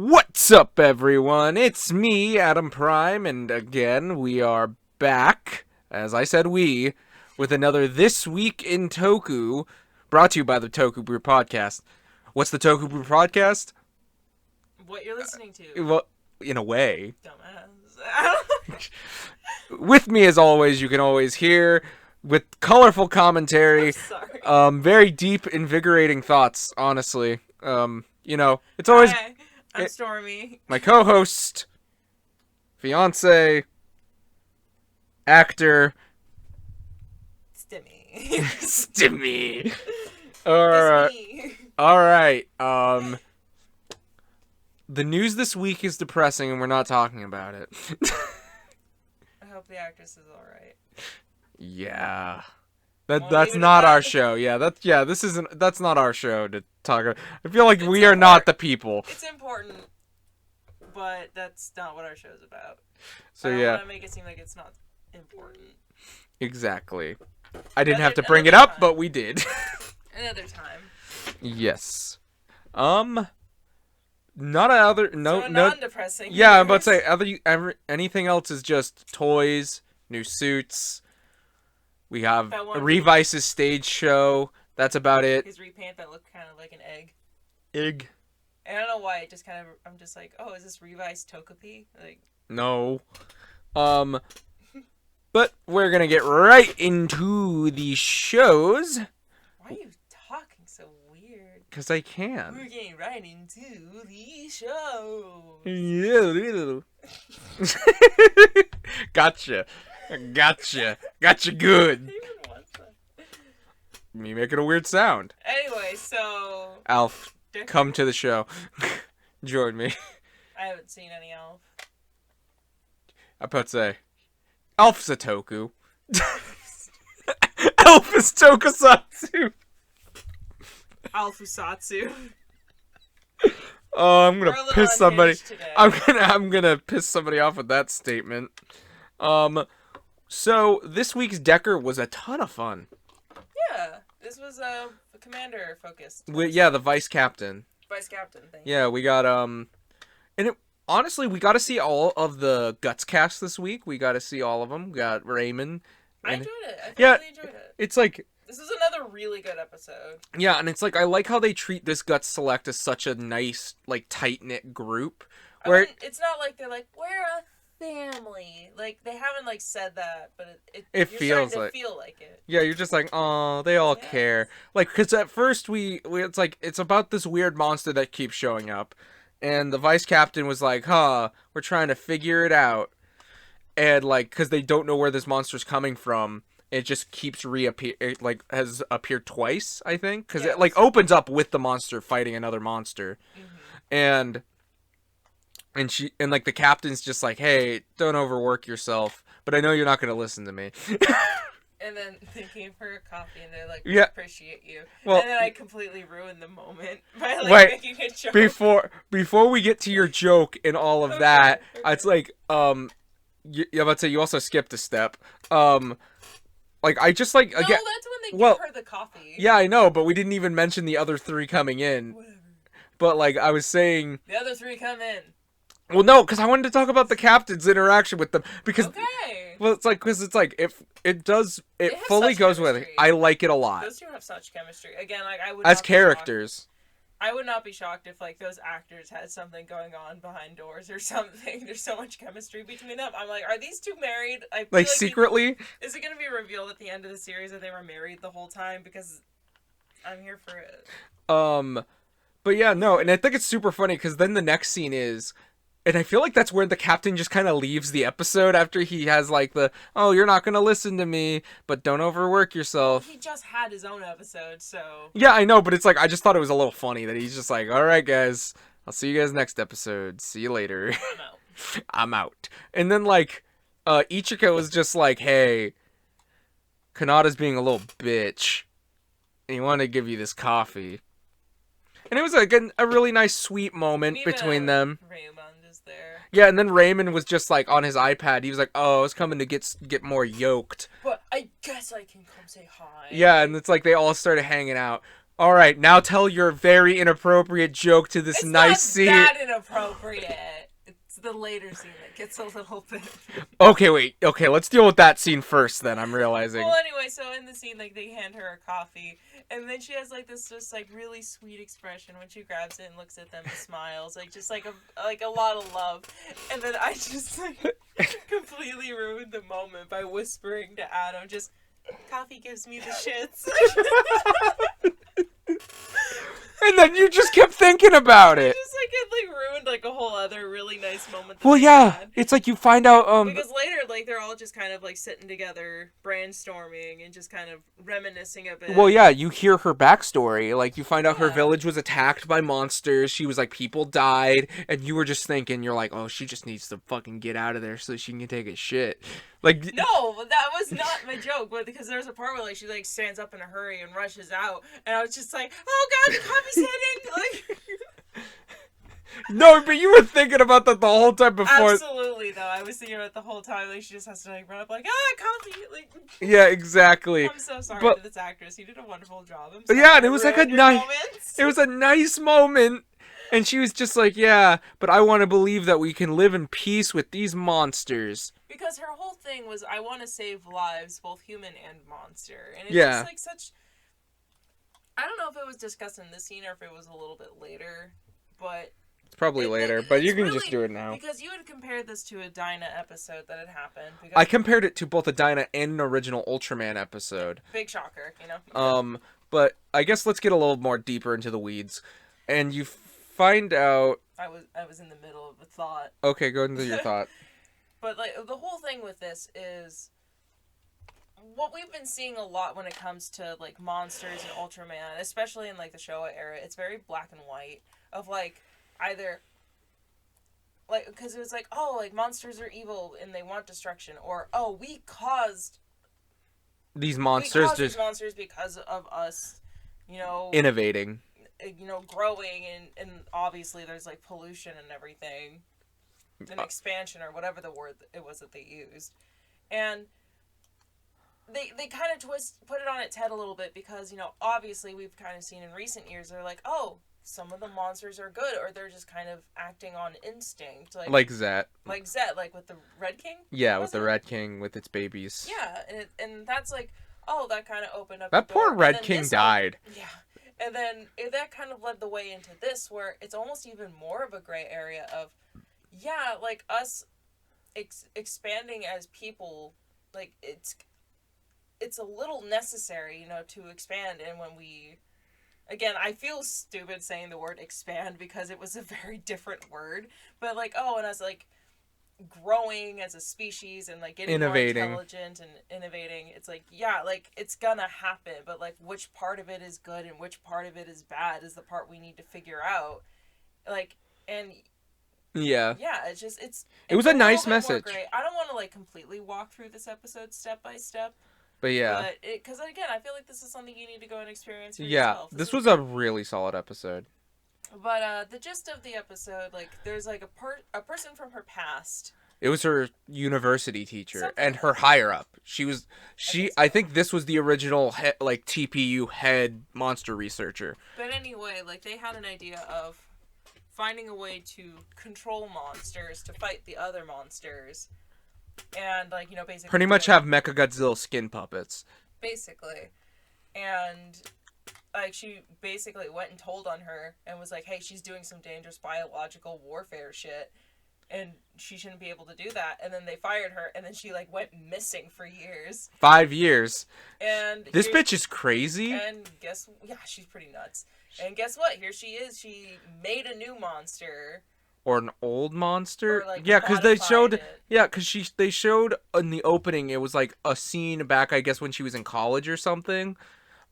What's up, everyone? It's me, Adam Prime, and again, we are back, as I said with another This Week in Toku, brought to you by the TokuBrew podcast. What's the TokuBrew podcast? What you're listening to. Well, in a way. Dumbass. With me, as always, you can always hear, with colorful commentary, very deep, invigorating thoughts, honestly. It's always... Hi, I'm Stormy. My co-host, fiance, actor, Stimmy. Stimmy. It's All right. The news this week is depressing, and we're not talking about it. I hope the actress is all right. Yeah. That's not our show. That's not our show to talk about. I feel like we are not the people. It's important, but that's not what our show's about. So I don't yeah. want to make it seem like it's not important. Exactly. I didn't have to bring it up, but we did. Another time. Yes. Not other no so no. non-depressing. Yeah, I'm about to say anything else is just toys, new suits. We have Revice's stage show. That's about it. His repaint that looked kind of like an egg. Egg. I don't know why. It just kind of. I'm just like, oh, is this Revice Tokupi? Like. No. But we're gonna get right into the shows. Why are you talking so weird? Because I can. We're getting right into the shows. Yeah. Gotcha good. Me making a weird sound. Anyway, so Alf, come to the show. Join me. I haven't seen any Alf. I'm about to say, Alf's a Toku. Alf is Tokusatsu. Alfusatsu. Oh, I'm gonna piss somebody. I'm gonna piss somebody off with that statement. So this week's Decker was a ton of fun. Yeah, this was commander focused. The vice captain. Vice captain thing. Yeah, we got honestly, we got to see all of the Guts cast this week. We got to see all of them. We got Raymond. I enjoyed it. I really enjoyed it. It's like this is another really good episode. Yeah, and it's like I like how they treat this Guts Select as such a nice, like, tight knit group. Where it's not like they're like we're a family. Like they haven't like said that, but it feels like feel like it. Yeah, you're just like, oh, they all care. Like, because at first it's like it's about this weird monster that keeps showing up, and the vice captain was like, we're trying to figure it out, and like because they don't know where this monster's coming from. It just keeps it like has appeared twice, I think, because it like opens up with the monster fighting another monster, and like the captain's just like, hey, don't overwork yourself, but I know you're not gonna listen to me. And then they gave her a coffee, and they're like, we appreciate you. Well, and then I completely ruined the moment by like making a joke. Before we get to your joke and all of that, it's like I'm about to say you also skipped a step. Like, I just, like, again... No, that's when they give her the coffee. Yeah, I know, but we didn't even mention the other three coming in. Whatever. But, like, I was saying... The other three come in. Well, no, because I wanted to talk about the captain's interaction with them. Because... Okay. Well, it's like, because it's like, if it does... It fully goes with it. I like it a lot. Those two have such chemistry. Again, like, I would as characters. I would not be shocked if, like, those actors had something going on behind doors or something. There's so much chemistry between them. I'm like, are these two married? I feel like secretly? Is it going to be revealed at the end of the series that they were married the whole time? Because I'm here for it. But yeah, no, and I think it's super funny, because then the next scene is... And I feel like that's where the captain just kind of leaves the episode after he has, like, oh, you're not going to listen to me, but don't overwork yourself. Well, he just had his own episode, so... Yeah, I know, but it's like, I just thought it was a little funny that he's just like, all right, guys, I'll see you guys next episode. See you later. I'm out. I'm out. And then, like, Ichika was just like, hey, Kanata's being a little bitch, and he wanted to give you this coffee. And it was, like, a really nice, sweet moment between them. Raymond is there. Yeah, and then Raymond was just, like, on his iPad. He was like, oh, I was coming to get more yoked. But I guess I can come say hi. Yeah, and it's like they all started hanging out. All right, now tell your very inappropriate joke to this It's nice not scene. that inappropriate. It's the later scene that gets a little bit. Okay, wait. Okay, let's deal with that scene first. Then I'm realizing. Well, anyway, so in the scene, like they hand her a coffee, and then she has like this just like really sweet expression when she grabs it and looks at them and smiles, like just like a lot of love. And then I just like completely ruined the moment by whispering to Adam, just coffee gives me the shits. And then you just kept thinking about it. Just like it like ruined like a whole other really nice moment. Well, yeah, it's like you find out because later like they're all just kind of like sitting together brainstorming and just kind of reminiscing a bit. Well, yeah, you hear her backstory. Like you find out her village was attacked by monsters. She was like, people died, and you were just thinking, you're like, oh, she just needs to fucking get out of there so she can take a shit. Like no, that was not my joke. But because there's a part where like she like stands up in a hurry and rushes out, and I was just like, oh god, the coffee's hitting. Like. No, but you were thinking about that the whole time before. Absolutely, though. I was thinking about it the whole time. Like, she just has to, like, run up, like, coffee! Like, yeah, exactly. I'm so sorry to this actress. You did a wonderful job. I'm sorry. Yeah, and it was like a nice... It was a nice moment. And she was just like, yeah, but I want to believe that we can live in peace with these monsters. Because her whole thing was, I want to save lives, both human and monster. And it's just, like, such... I don't know if it was discussed in this scene or if it was a little bit later, but... It's probably later, but you can really, just do it now. Because you had compared this to a Dinah episode that had happened. I compared it to both a Dinah and an original Ultraman episode. Big shocker, you know? But I guess let's get a little more deeper into the weeds. And you find out... I was in the middle of a thought. Okay, go into your thought. But, like, the whole thing with this is... What we've been seeing a lot when it comes to, like, monsters and Ultraman, especially in, like, the Showa era, it's very black and white. Of, like... Either, like, because it was like, oh, like, monsters are evil and they want destruction, or, oh, we caused these monsters because of us, you know, innovating, you know, growing, and obviously there's, like, pollution and everything, and expansion, or whatever the word it was that they used, and they kind of put it on its head a little bit, because, you know, obviously we've kind of seen in recent years, they're like, oh, some of the monsters are good, or they're just kind of acting on instinct. Like Zet. Like Zet, like with the Red King? Yeah, with the Red King with its babies. Yeah, and that's like, oh, that kind of opened up that poor Red King died. Yeah. And then that kind of led the way into this, where it's almost even more of a gray area of, yeah, like us expanding as people, like it's a little necessary, you know, to expand, and when we... Again, I feel stupid saying the word expand because it was a very different word. But, like, oh, and as, like, growing as a species and, like, getting more intelligent and innovating, it's like, yeah, like, it's gonna happen. But, like, which part of it is good and which part of it is bad is the part we need to figure out. Like, and... Yeah. Yeah, it's just, it was a nice message. I don't want to, like, completely walk through this episode step by step. But yeah. Because, again, I feel like this is something you need to go and experience for yourself. Yeah, this was a really solid episode. But the gist of the episode, like, there's, like, a person from her past. It was her university teacher and her higher-up. I think this was the original, TPU head monster researcher. But anyway, like, they had an idea of finding a way to control monsters, to fight the other monsters. And, like, you know, basically... Pretty much have Mechagodzilla skin puppets. Basically. And, like, she basically went and told on her and was like, hey, she's doing some dangerous biological warfare shit, and she shouldn't be able to do that. And then they fired her, and then she, like, went missing for years. 5 years. And... This bitch is crazy. And yeah, she's pretty nuts. And guess what? Here she is. She made a new monster... Or an old monster. Like, yeah, because they showed. Yeah, because they showed in the opening. It was like a scene back, I guess, when she was in college or something.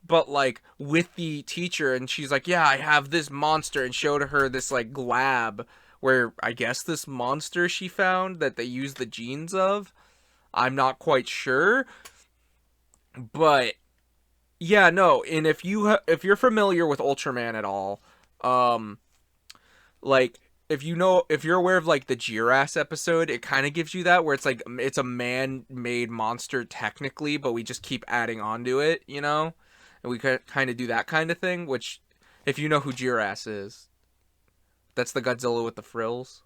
But like with the teacher, and she's like, "Yeah, I have this monster," and showed her this like lab where I guess this monster she found that they used the genes of. I'm not quite sure, but yeah, no. And if you're familiar with Ultraman at all, like. If you're aware of, like, the Jiras episode, it kind of gives you that, where it's, like, it's a man-made monster technically, but we just keep adding on to it, you know? and we could kind of do that kind of thing. Which, if you know who Jirass is, that's the Godzilla with the frills.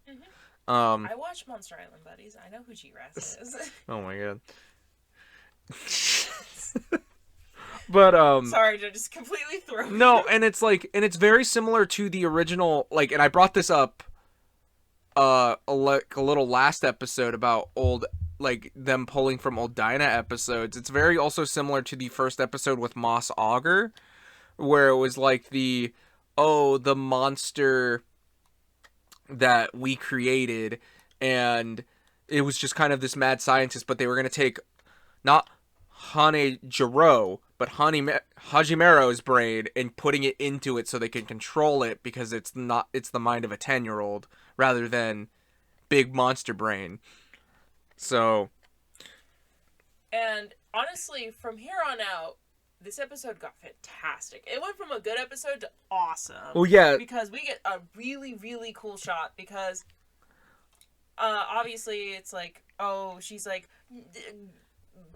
I watch Monster Island Buddies. I know who Jirass is. Oh my god. But sorry to just completely throw no, and it's like, and it's very similar to the original, like, and I brought this up a little last episode about old, like, them pulling from old Dyna episodes. It's very also similar to the first episode with Moss Auger, where it was like the monster that we created, and it was just kind of this mad scientist, but they were going to take not Hanejiro, but Hajimero's brain and putting it into it so they can control it, because it's the mind of a 10-year-old rather than big monster brain. So, and honestly, from here on out, this episode got fantastic. It went from a good episode to awesome. Oh yeah, because we get a really, really cool shot, because obviously it's like, oh, she's like,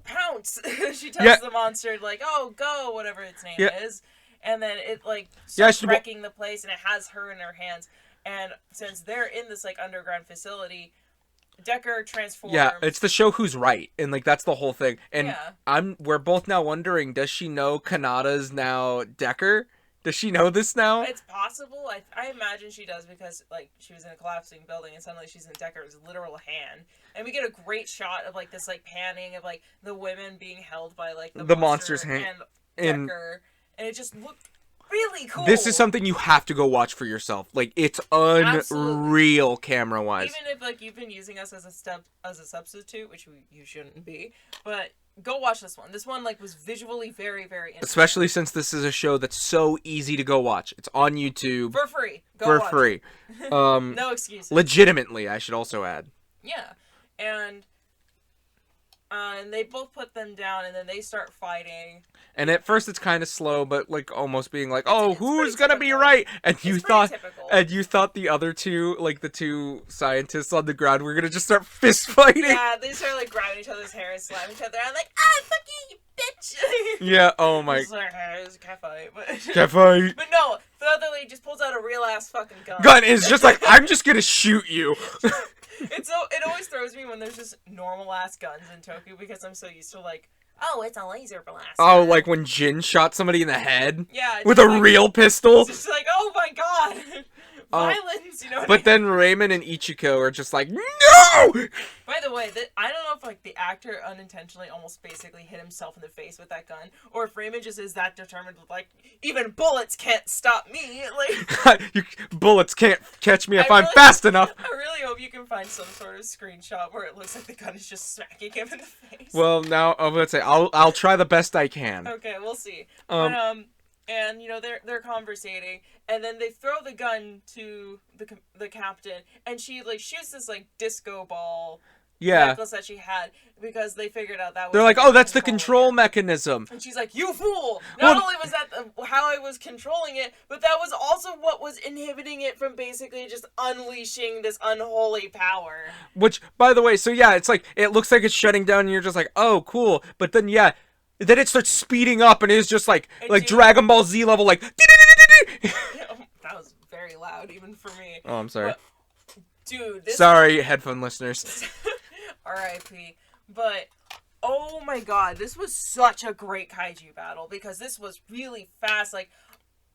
pounce. She tells the monster, like, oh, go, whatever its name is, and then it like starts wrecking the place, and it has her in her hands. And since they're in this like underground facility, Decker transforms. Yeah, it's the show who's right, and like that's the whole thing. And we're both now wondering, does she know Kanata's now Decker? Does she know this now? It's possible. I imagine she does, because like she was in a collapsing building and suddenly she's in Decker's literal hand. And we get a great shot of like this like panning of like the women being held by like the monster's hand and Decker. And it just looked really cool. This is something you have to go watch for yourself. Like, it's unreal camera-wise. Even if like you've been using us as a substitute, which you shouldn't be, but go watch this one. This one like was visually very, very interesting. Especially since this is a show that's so easy to go watch. It's on YouTube for free. Go watch free. No excuses. Legitimately, I should also add. Yeah, and they both put them down, and then they start fighting. And at first it's kind of slow, but like almost being like, "Oh, who's gonna be right?" And you thought the other two, like the two scientists on the ground, were gonna just start fist fighting. Yeah, they start like grabbing each other's hair and slamming each other. I'm like, ah, fuck you, bitch. Yeah. Oh my. It's like, it was a cat fight, but cat fight. But no, the other lady just pulls out a real ass fucking gun. Gun is just like, I'm just gonna shoot you. It always throws me when there's just normal ass guns in Toku, because I'm so used to like, oh, it's a laser blast. Oh, like when Jin shot somebody in the head? Yeah. With a real pistol? It's just like, oh my god. Violence, you know what But then Raymond and Ichiko are just like, no! By the way, I don't know if like the actor unintentionally almost basically hit himself in the face with that gun, or if Raymond just is that determined with like, even bullets can't stop me. Like, bullets can't catch me if I'm fast enough. I really hope you can find some sort of screenshot where it looks like the gun is just smacking him in the face. Well, now I'm gonna say I'll try the best I can. Okay, we'll see. And you know they're conversating, and then they throw the gun to the captain, and she like shoots this like disco ball necklace that she had, because they figured out that was, they're like, oh, that's the control mechanism. And she's like, you fool! Not only was that how I was controlling it, but that was also what was inhibiting it from basically just unleashing this unholy power. Which, by the way, so yeah, it's like it looks like it's shutting down, and you're just like, oh, cool, but then then it starts speeding up, and it's just like Dragon Ball Z level, like. That was very loud, even for me. Oh, I'm sorry. But, dude, sorry, headphone listeners. R.I.P. But oh my god, this was such a great kaiju battle, because this was really fast. Like,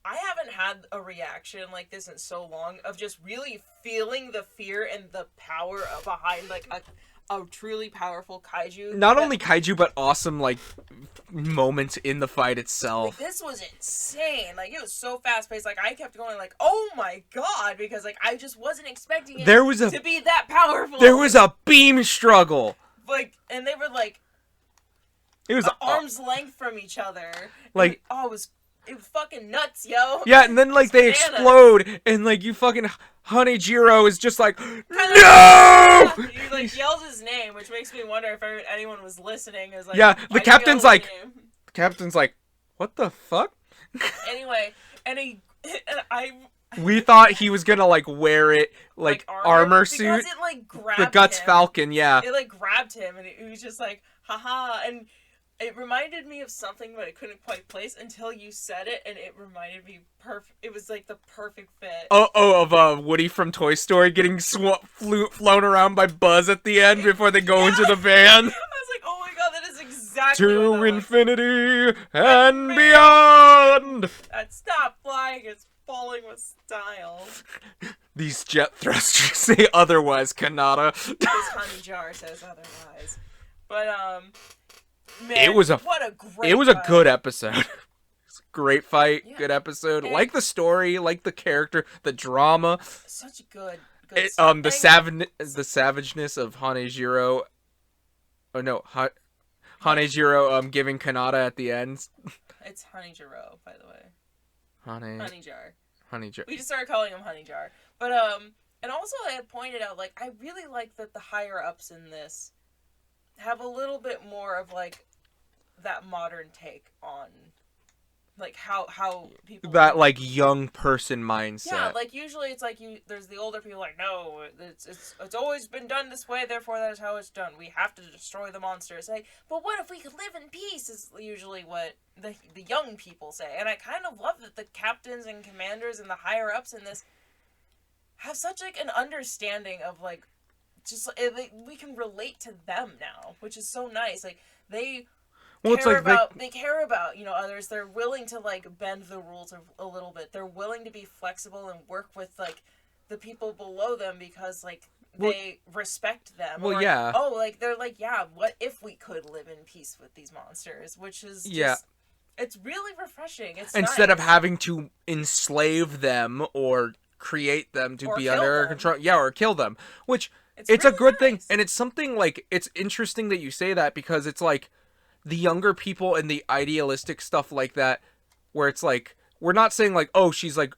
I haven't had a reaction like this in so long, of just really feeling the fear and the power behind like a truly powerful kaiju. Not only kaiju, but awesome, like, moments in the fight itself. Like, this was insane. Like, it was so fast-paced. Like, I kept going, like, oh my god, because, like, I just wasn't expecting it to be that powerful. There was a beam struggle. Like, and they were, like, it was arm's length from each other. Like, and, it was fucking nuts, yo. Yeah, and then, like, they explode, and, like, you fucking Hanejiro is just like, no! He, like, yells his name, which makes me wonder if anyone was listening. Is like, yeah, the captain's like, what the fuck? Anyway, we thought he was gonna, like, wear it, like armor suit. Because it, like, grabbed the Guts him. Falcon, yeah. It, like, grabbed him, and he was just like, haha, and It reminded me of something, but I couldn't quite place until you said it, and it reminded me perfect. It was like the perfect fit. Of Woody from Toy Story getting flown around by Buzz at the end before they go into the van. I was like, oh my god, that is exactly to what that infinity and beyond. Stop flying! It's falling with style. These jet thrusters say otherwise, Kanata. This honey jar says otherwise. But man, it was a good episode. It's a great fight, good episode. And like the story, like the character, the drama. Such a good the savageness of Hanejiro. Oh no, Hanejiro giving Kanata at the end. It's Hanejiro, by the way. Honey jar. We just started calling him Honey Jar. But and also I had pointed out, like, I really like that the higher ups in this have a little bit more of like that modern take on like how people that like young person mindset. Yeah, like usually it's like there's the older people like, no, it's always been done this way, therefore that is how it's done. We have to destroy the monsters. Like, but what if we could live in peace? Is usually what the young people say. And I kind of love that the captains and commanders and the higher ups in this have such like an understanding of like just we can relate to them now, which is so nice. Like they care about others. They're willing to like bend the rules a little bit. They're willing to be flexible and work with like the people below them because like they respect them. Well, they're like, yeah, what if we could live in peace with these monsters? Which is just, it's really refreshing. It's instead nice. of having to enslave them or create them to be under control, or kill them, which it's really a good thing. And it's something like, it's interesting that you say that because it's like the younger people and the idealistic stuff like that, where it's like, we're not saying like, oh, she's like,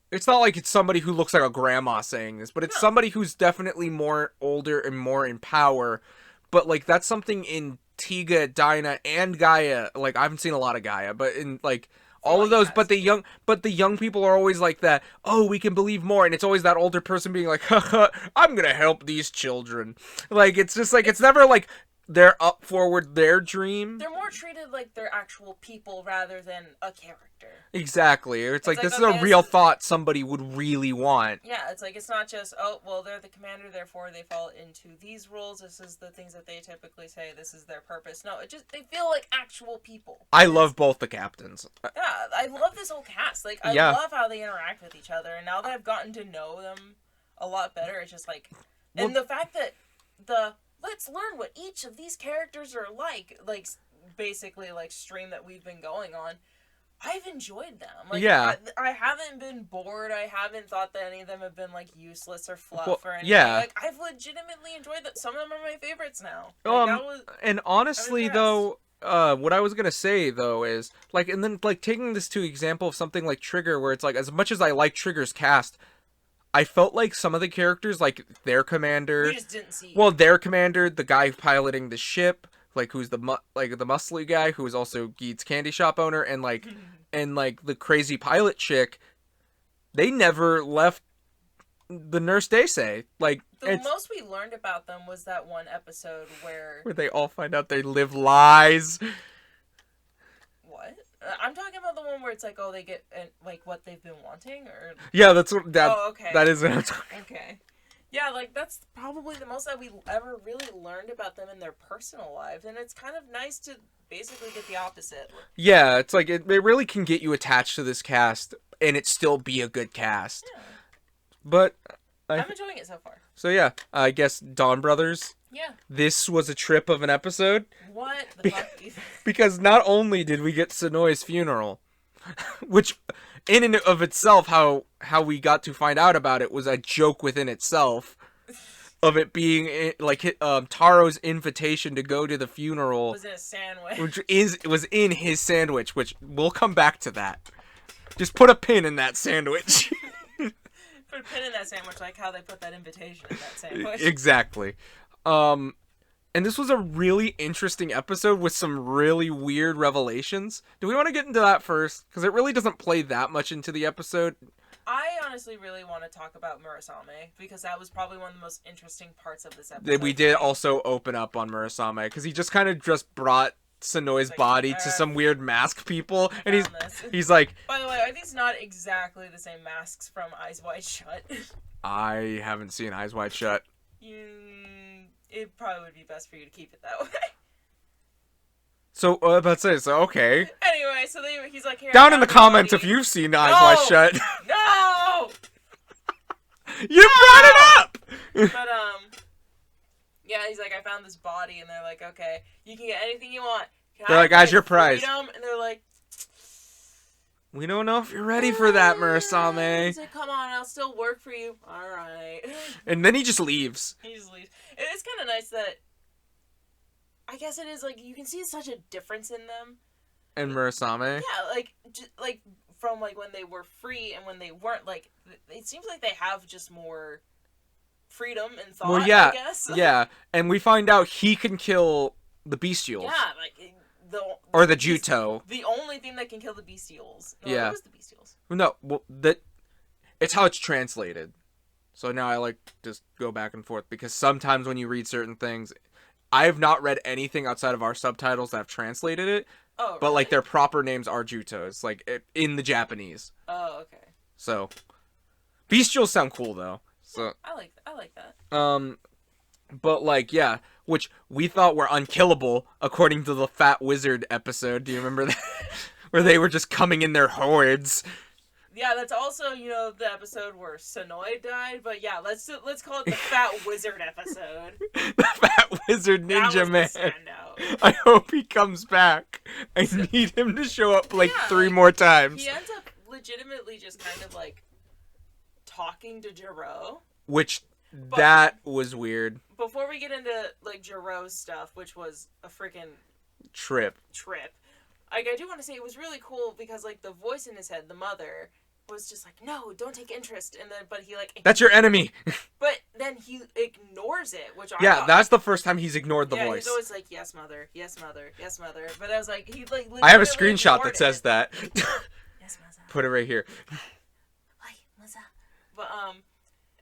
it's not like it's somebody who looks like a grandma saying this, but it's somebody who's definitely more older and more in power. But like, that's something in Tiga, Dinah, and Gaia. Like, I haven't seen a lot of Gaia, but in like all of those, but the young people are always like that, oh, we can believe more, and it's always that older person being like, haha, I'm gonna help these children. Like, it's just like, it's never like they're up forward their dream. They're more treated like they're actual people rather than a character. Exactly. It's like this is a real thought somebody would really want. Yeah, it's like, it's not just, oh, well, they're the commander, therefore they fall into these rules. This is the things that they typically say. This is their purpose. No, they feel like actual people. I love both the captains. Yeah, I love this whole cast. Like, I love how they interact with each other. And now that I've gotten to know them a lot better, it's just like, and the fact that let's learn what each of these characters are like basically like stream that we've been going on, I've enjoyed them. Like, I haven't been bored. I haven't thought that any of them have been like useless or fluff or anything. Yeah. Like, I've legitimately enjoyed that. Some of them are my favorites now. And honestly though, what I was gonna say though is like, and then like taking this to example of something like Trigger, where it's like, as much as I like Trigger's cast, I felt like some of the characters, like their commander, we just didn't see. Well, their commander, the guy piloting the ship, like who's the muscly guy who is also Geet's candy shop owner, and like the crazy pilot chick, they never left the Nurse Daisei. Like, the most we learned about them was that one episode where they all find out they live lies. What? I'm talking about the one where it's like, oh, they get like what they've been wanting, or that's what that. Oh, okay. That is what I'm talking. Okay. Yeah, like that's probably the most that we ever really learned about them in their personal lives, and it's kind of nice to basically get the opposite. Yeah, it's like it really can get you attached to this cast, and it still be a good cast. Yeah. But I'm enjoying it so far. So yeah, I guess Dawn Brothers. Yeah. This was a trip of an episode. What the fuck? Because not only did we get Sonoi's funeral, which in and of itself, how we got to find out about it was a joke within itself, of it being like Taro's invitation to go to the funeral was in a sandwich, which was in his sandwich, which we'll come back to that. Just put a pin in that sandwich. Put a pin in that sandwich, like how they put that invitation in that sandwich. Exactly. And this was a really interesting episode with some really weird revelations. Do we want to get into that first? Because it really doesn't play that much into the episode. I honestly really want to talk about Murasame, because that was probably one of the most interesting parts of this episode. We did also open up on Murasame, because he just kind of just brought Sonoi's body to some weird mask people, and he's like... By the way, are these not exactly the same masks from Eyes Wide Shut? I haven't seen Eyes Wide Shut. It probably would be best for you to keep it that way. So, about to say, so, okay. Anyway, so he's like, here, down in the comments if you've seen Eyes Wide Shut. No! You brought it up! But, yeah, he's like, I found this body, and they're like, okay, you can get anything you want. They're like, as your prize. And they're like, we don't know if you're ready for that, Murasame. He's like, come on, I'll still work for you. Alright. And then he just leaves. He just leaves. It's kind of nice that, I guess it is, like, you can see such a difference in them. And Murasame? Yeah, like, from, like, when they were free and when they weren't, like, it seems like they have just more freedom and thought, well, yeah, I guess. Yeah, and we find out he can kill the bestials. Yeah, like, or the Juto. The only thing that can kill the bestials. No, yeah. What was the bestials? No, well, it's how it's translated. So now I like just go back and forth, because sometimes when you read certain things, I have not read anything outside of our subtitles that have translated it. Oh, really? But, like, their proper names are Jutos, like, in the Japanese. Oh, okay. So, bestials sound cool, though. So I like that. But, like, yeah, which we thought were unkillable, according to the Fat Wizard episode. Do you remember that? Where they were just coming in their hordes. Yeah, that's also, the episode where Sonoi died, but yeah, let's call it the Fat Wizard episode. The Fat Wizard Ninja Man. Standout. I hope he comes back. I need him to show up, like, 3 more times. He ends up legitimately just kind of, like, talking to Jiro. That was weird. Before we get into, like, Jiro's stuff, which was a freaking trip. Like, I do want to say it was really cool because, like, the voice in his head, the mother, was just like, no, don't take interest. And then, but he, like... That's your enemy! But then he ignores it, which I thought... that's the first time he's ignored the voice. He's always like, yes, mother, yes, mother, yes, mother. But I was like, he, like, I have a screenshot that says that. Yes, mother. Put it right here. But,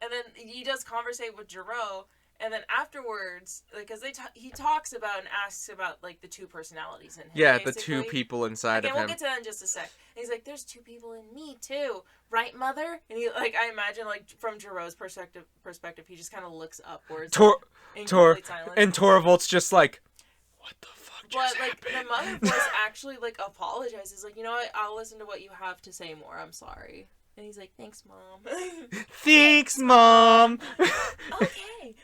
and then he does conversate with Jiro, and then afterwards, like, because he talks about and asks about, like, the 2 personalities in him. Yeah, basically. the 2 people inside of him. We'll get to that in just a sec. And he's like, there's 2 people in me, too. Right, mother? And he, like, I imagine, like, from Jiro's perspective, he just kind of looks upwards. In complete silence. And Torvald's just like, what the fuck just happened? The mother voice actually, like, apologizes. Like, you know what? I'll listen to what you have to say more. I'm sorry. And he's like, thanks, Mom. Thanks, Mom! Okay.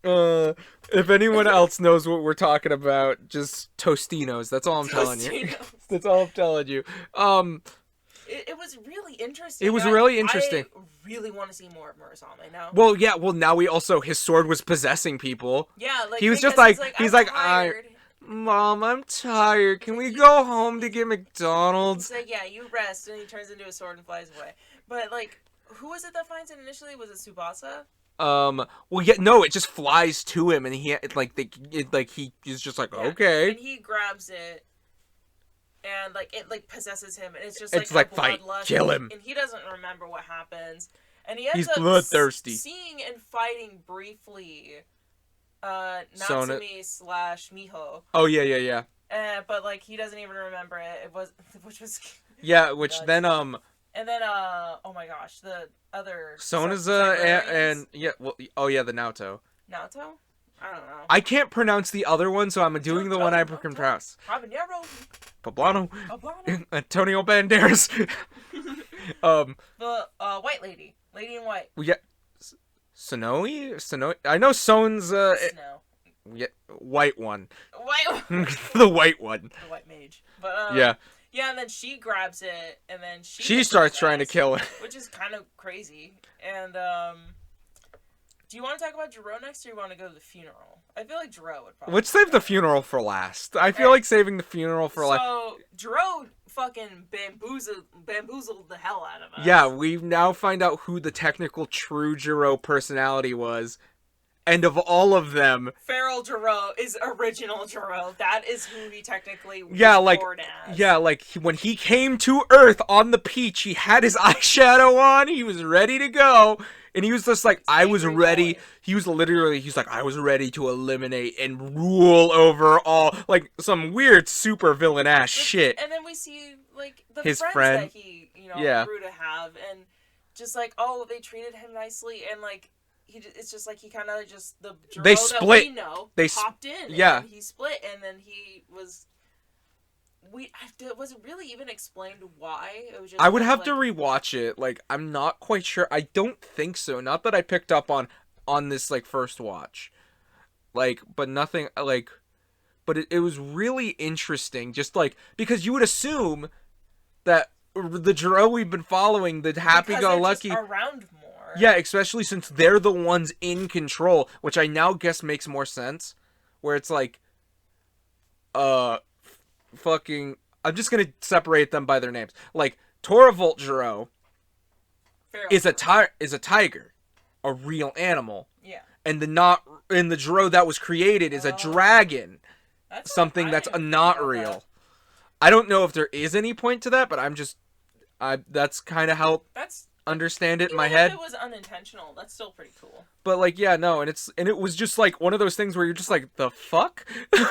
But, if anyone else knows what we're talking about, just Tostinos. That's all I'm telling you. That's all I'm telling you. It was really interesting. It was really interesting. I really want to see more of Murasame now. Well, yeah. Well, now his sword was possessing people. Yeah, like, he was just like, he's like, Mom, I'm tired. Can we go home to get McDonald's? He's like, yeah, you rest, and he turns into a sword and flies away. But, like, who was it that finds it initially? Was it Tsubasa? Well, yeah, no, it just flies to him, and he is just like, okay. And he grabs it, and, like, it, like, possesses him, and it's just, like fight, kill him. And he doesn't remember what happens. And he's bloodthirsty. Seeing and fighting briefly Natsumi / Miho. Oh, yeah. But, like, he doesn't even remember it. Which was... Yeah, which then, And then, oh my gosh, the other... Sonaza and yeah, well, oh yeah, the Naoto. Naoto? I don't know. I can't pronounce the other one, so I'm doing the one I can pronounce. Habanero. Poblano. Antonio Banderas. The white lady. Lady in white. Yeah. Sonoi? I know Son's, Snow. Yeah, white one. White one. The white one. The white mage. But, yeah. Yeah, and then she grabs it, and then she starts trying to kill it. Which is kind of crazy. And, do you want to talk about Jiro next, or do you want to go to the funeral? I feel like Jiro would probably... Let's save the funeral for last. I feel like saving the funeral for last. So, Jiro fucking bamboozled the hell out of us. Yeah, we now find out who the technical true Jiro personality was. And of all of them, Feral Jiro is original Jiro. That is who he technically was born as. Yeah, like when he came to Earth on the peach, he had his eyeshadow on. He was ready to go. And he was just like, I was ready. He was literally, he's like, I was ready to eliminate and rule over all, like, some weird super villain ass shit. And then we see, like, his friend that he, grew to have. And just like, oh, they treated him nicely. And, like, it's just like he kind of just, the Jiro they split. That we know they popped in. Yeah. And he split. And then he was... was it really even explained why? It was just I would have to rewatch it. Like, I'm not quite sure. I don't think so. Not that I picked up on this, like, first watch. Like, but nothing, like... But it was really interesting. Just, like... Because you would assume that the Jiro we've been following, the happy-go-lucky... around more. Yeah, especially since they're the ones in control. Which I now guess makes more sense. Where it's like... Fucking... I'm just gonna separate them by their names. Like, Toravolt Jiro is a tiger. A real animal. Yeah. And the Jiro that was created is a dragon. That's something that's not real. I don't know if there is any point to that, but that's kind of how understand it in my head. If it was unintentional, that's still pretty cool. But like, yeah, no, and it was just like one of those things where you're just like, the fuck?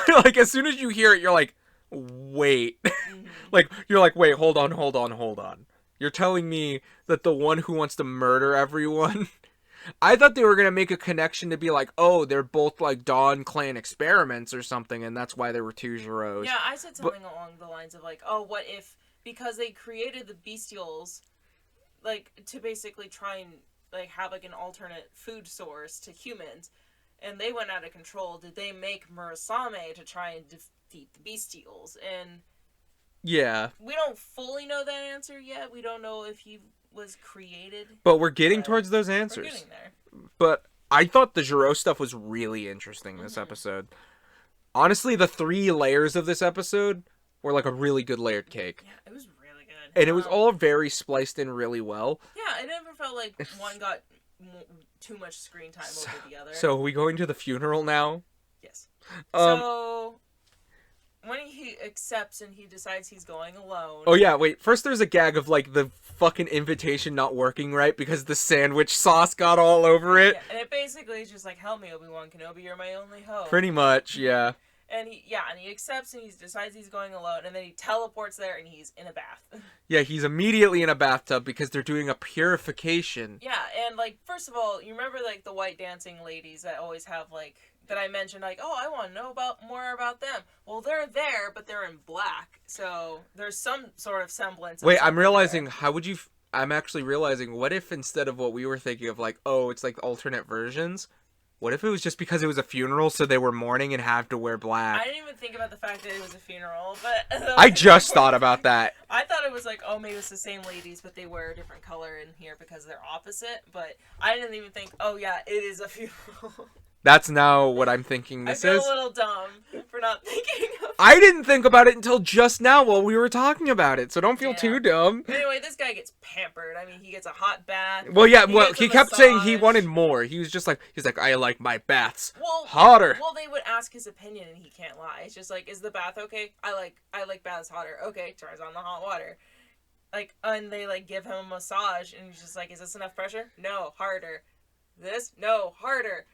Like, as soon as you hear it, you're like, wait. Mm-hmm. Like, you're like, wait, hold on. You're telling me that the one who wants to murder everyone... I thought they were going to make a connection to be like, oh, they're both like Dawn Clan experiments or something, and that's why there were two Jiros. Yeah, I said something along the lines of like, oh, what if, because they created the bestials, like, to basically try and like have like an alternate food source to humans, and they went out of control, did they make Murasame to try and defeat the bestials? And yeah, we don't fully know that answer yet. We don't know if he was created, but we're getting towards those answers. We're getting there. But I thought the Jiro stuff was really interesting this episode. Honestly, the 3 layers of this episode were like a really good layered cake. Yeah, it was really good. And it was all very spliced in really well. Yeah, it never felt like one got too much screen time over the other. So are we going to the funeral now? Yes. So when he accepts and he decides he's going alone. Oh yeah, wait. First there's a gag of like the fucking invitation not working right because the sandwich sauce got all over it. Yeah, and it basically is just like, help me, Obi-Wan Kenobi, you're my only hope. Pretty much, yeah. And he accepts and he decides he's going alone, and then he teleports there and he's in a bath. Yeah, he's immediately in a bathtub because they're doing a purification. Yeah, and like, first of all, you remember like the white dancing ladies that always have like, that I mentioned, like, oh, I want to know more about them. Well, they're there, but they're in black, so there's some sort of semblance. Wait, I'm realizing, I'm actually realizing, what if instead of what we were thinking of, like, oh, it's like alternate versions, what if it was just because it was a funeral, so they were mourning and have to wear black? I didn't even think about the fact that it was a funeral, but... I just thought about that. I thought it was like, oh, maybe it's the same ladies, but they wear a different color in here because they're opposite, but I didn't even think, oh yeah, it is a funeral. That's now what I'm thinking this is. I feel a little dumb for not thinking of it. I didn't think about it until just now while we were talking about it, so don't feel too dumb. Anyway, this guy gets pampered. I mean, he gets a hot bath. Well, yeah, he kept saying he wanted more. He was just like, I like my baths hotter. Well, they would ask his opinion and he can't lie. It's just like, is the bath okay? I like baths hotter. Okay, turns on the hot water. Like, and they like give him a massage and he's just like, is this enough pressure? No, harder. This? No, harder.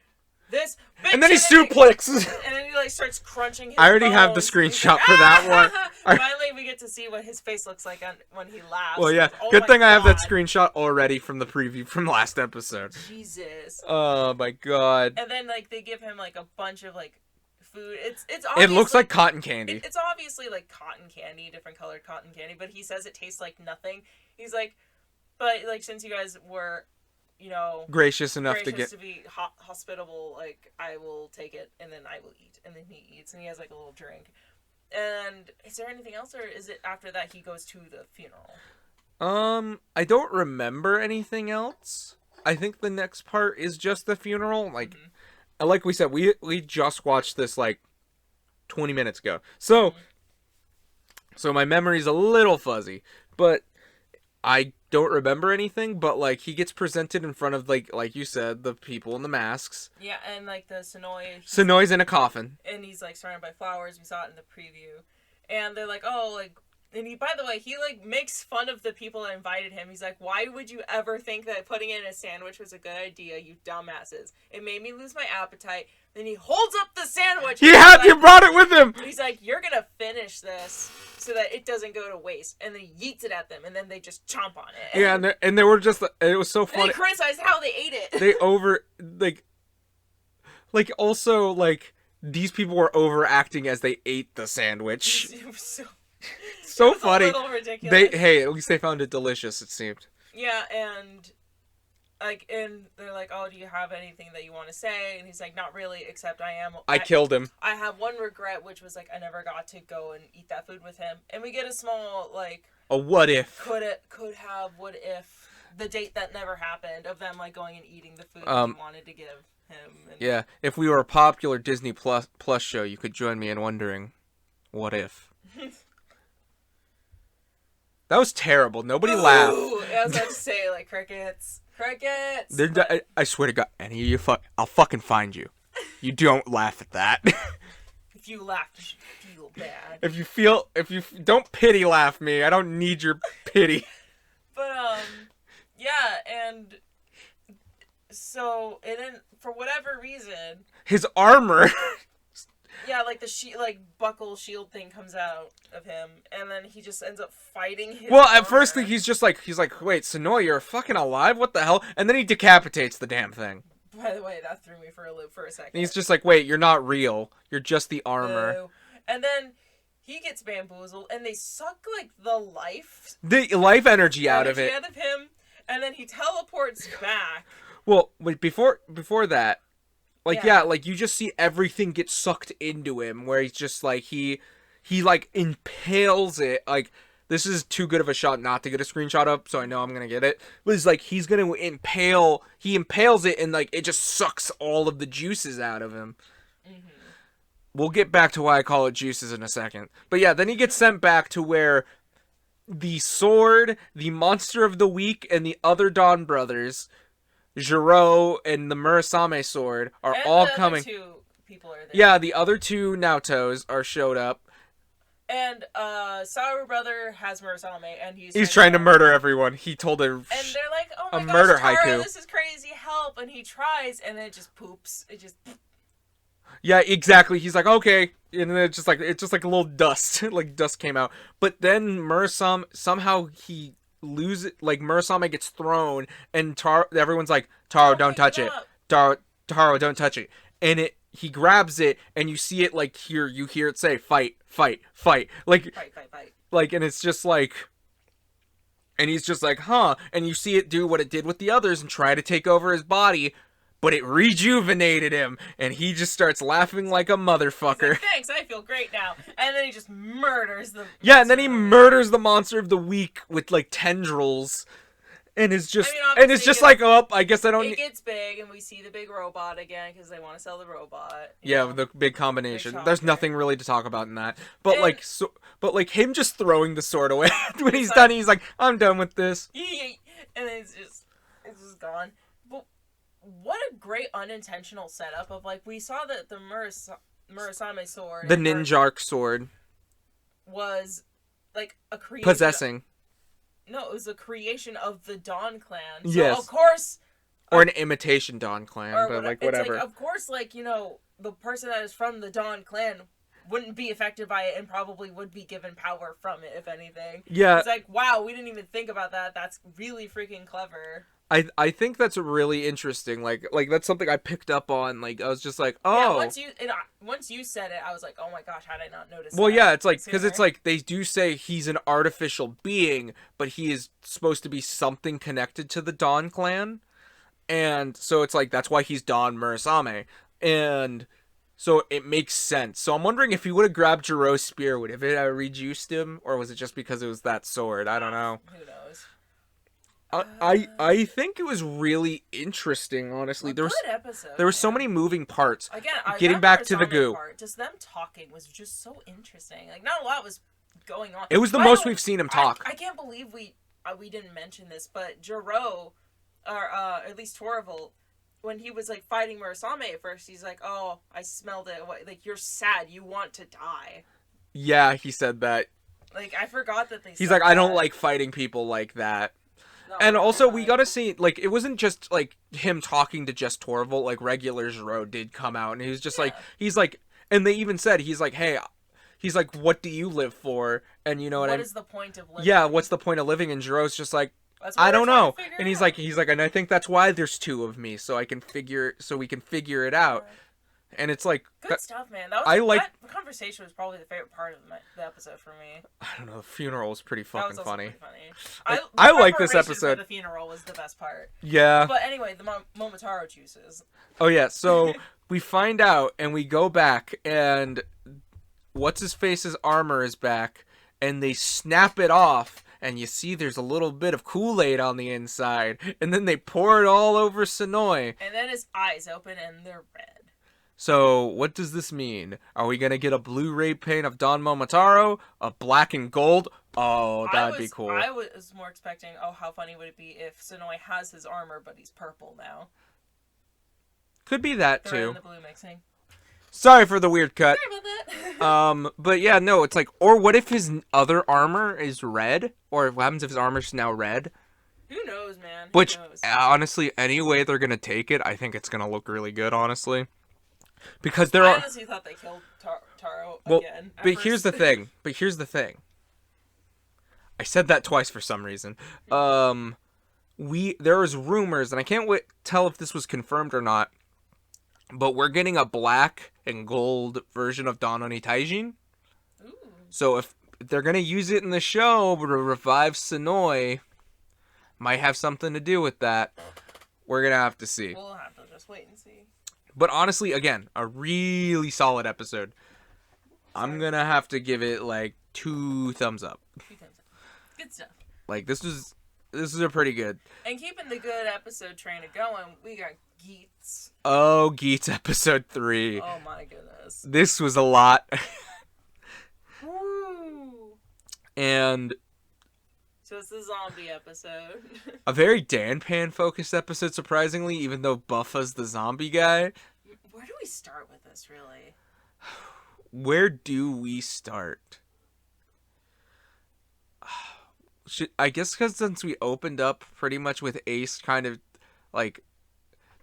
This, bitch, and then he suplexes. And then he like starts crunching his I already bones. Have the screenshot for that one. Finally, we get to see what his face looks like when he laughs. Well, yeah. Good thing I have that screenshot already from the preview from last episode. Jesus. Oh my god. And then like they give him like a bunch of like food. It looks like cotton candy. It's obviously like cotton candy, different colored cotton candy, but he says it tastes like nothing. He's like, but like since you guys were, gracious enough to be hospitable, like, I will take it and then I will eat. And then he eats and he has like a little drink. And is there anything else, or is it after that he goes to the funeral? I don't remember anything else. I think the next part is just the funeral. Like, like we said, we just watched this like 20 minutes ago. So my memory's a little fuzzy, but I don't remember anything, but like he gets presented in front of like you said, the people in the masks. Yeah, and like the Sonoy. Sonoy's in a coffin, and he's like surrounded by flowers. We saw it in the preview, and they're like, oh, like. And he, by the way, he, like, makes fun of the people that invited him. He's like, why would you ever think that putting it in a sandwich was a good idea, you dumbasses? It made me lose my appetite. Then he holds up the sandwich. He brought it with him. He's like, you're gonna finish this so that it doesn't go to waste. And then he yeets it at them, and then they just chomp on it. Yeah, and they were just, it was so funny. And they criticized how they ate it. They also, like, these people were overacting as they ate the sandwich. It was so funny. A little ridiculous. At least they found it delicious, it seemed. Yeah, and they're like, oh, do you have anything that you want to say? And he's like, not really, except I killed him. I have one regret, which was like I never got to go and eat that food with him. And we get a small a what if. What if the date that never happened of them like going and eating the food that he wanted to give him. Yeah, if we were a popular Disney Plus show, you could join me in wondering, what if? That was terrible. Nobody laughed. I was about to say, like, crickets. Crickets! I swear to God, any of you I'll fucking find you. You don't laugh at that. If you laugh, you should feel bad. If you don't pity laugh me, I don't need your pity. But, yeah, and so, and then, for whatever reason... His armor... Yeah, like the buckle shield thing comes out of him, and then he just ends up fighting his Well, armor. at first he's like, wait, Sonoy, you're fucking alive? What the hell? And then he decapitates the damn thing. By the way, that threw me for a loop for a second. And he's just like, wait, you're not real. You're just the armor. And then he gets bamboozled, and they suck, like, the life energy out of it. Out of him, and then he teleports back. Well, wait, before that, like you just see everything get sucked into him, where he's just like he like impales it. Like, this is too good of a shot not to get a screenshot up, so I know I'm gonna get it. But it's like he impales it, and like it just sucks all of the juices out of him. Mm-hmm. We'll get back to why I call it juices in a second. But yeah, then he gets sent back to where the sword, the monster of the week, and the other Dawn brothers, Jiro and the Murasame sword, are all coming. The other two people are there. Yeah, the other two Naotos showed up. And Saru brother has Murasame, and he's trying to murder everyone. He told her. And they're like, "Oh my gosh, murder Taro, haiku. This is crazy! Help!" And he tries, and then it just poops. It just. Yeah, exactly. He's like, okay, and then it's just like a little dust, like dust came out. But then Murasame somehow he loses, like Murasame gets thrown, and everyone's like, Taro, don't touch it. Taro, don't touch it. And he grabs it, and you see it like you hear it say, fight, fight, fight, like, fight. Like, and it's just like, and he's just like, huh, and you see it do what it did with the others and try to take over his body. But it rejuvenated him, and he just starts laughing like a motherfucker. Like, thanks, I feel great now. And then he just murders the... Yeah, and then he murders the monster of the week with, like, tendrils. And it's just... and it's just like, oh, I guess I don't... It gets big, and we see the big robot again, because they want to sell the robot. Yeah, the big combination. There's nothing really to talk about in that. But, and, him just throwing the sword away when he's done, he's like, I'm done with this. And then it's just gone. What a great unintentional setup of, like, we saw that the Murasame sword... The Ninjark sword. Was, like, a creation... Possessing. No, it was a creation of the Dawn Clan. So, yes. Of course... Or an imitation Dawn Clan, but, like, whatever. Like, of course, like, you know, the person that is from the Dawn Clan wouldn't be affected by it and probably would be given power from it, if anything. Yeah. It's like, wow, we didn't even think about that. That's really freaking clever. I think that's really interesting. Like that's something I picked up on. Like, I was just like, oh. Yeah, once you said it, I was like, oh my gosh, how did I not notice that? Well, yeah, it's like, because it's like, they do say he's an artificial being, but he is supposed to be something connected to the Dawn Clan. And so it's like, that's why he's Dawn Murasame. And so it makes sense. So I'm wondering if he would have grabbed Jiro's spear, would it have rejuiced him? Or was it just because it was that sword? I don't know. Who knows? I think it was really interesting, honestly. There were so many moving parts. Again, getting back to the goo. Just them talking was just so interesting. Like, not a lot was going on. It was the most we've seen him talk. I can't believe we we didn't mention this, but Jiro, or at least Torvald, when he was like fighting Murasame at first, he's like, "Oh, I smelled it. Like you're sad. You want to die." Yeah, he said that. Like I forgot that they. He's said like, that. I don't like fighting people like that. No, And also, we gotta see, like, it wasn't just, like, him talking to just Torvald, like, regular Zero did come out, and he was just like, he's like, and they even said, he's like, hey, he's like, what do you live for? And you know what I mean? What is the point of living? Yeah, what's the point of living? And Zero's just like, I don't know. And he's like, and I think that's why there's two of me, so we can figure it out. And it's like good stuff, man. That conversation was probably the favorite part of the episode for me. I don't know. The funeral was pretty fucking funny. I like this episode. The funeral was the best part. Yeah. But anyway, the Momotaro juices. Oh yeah. So we find out, and we go back, and what's his face's armor is back, and they snap it off. And you see there's a little bit of Kool-Aid on the inside. And then they pour it all over Sonoy. And then his eyes open and they're red. So, what does this mean? Are we going to get a Blu-ray paint of Don Momotaro? A black and gold? Oh, that'd be cool. I was more expecting, how funny would it be if Sonoy has his armor, but he's purple now. Could be that, They're too. In the blue mixing. Sorry for the weird cut. Sorry about that. But yeah, no, it's like, or what if his other armor is red? Or what happens if his armor's now red? Who knows, man? Which, honestly, any way they're going to take it, I think it's going to look really good, honestly. Because I honestly thought they killed Taro again. But here's the thing. I said that twice for some reason. There was rumors, and I can't tell if this was confirmed or not, but we're getting a black and gold version of Don Oni Taijin. Ooh. So if they're going to use it in the show to revive Sonoy, might have something to do with that. We're going to have to see. We'll have to just wait and see. But honestly, again, a really solid episode. I'm going to have to give it, like, 2 thumbs up. 2 thumbs up. Good stuff. Like, this is a pretty good. And keeping the good episode train going, we got Geets. Oh, Geets episode 3. Oh my goodness. This was a lot. Woo. And so it's the zombie episode. A very Dan-Pan focused episode, surprisingly, even though Buffa's the zombie guy. Where do we start with this, really? Where do we start? I guess because since we opened up pretty much with Ace kind of, like,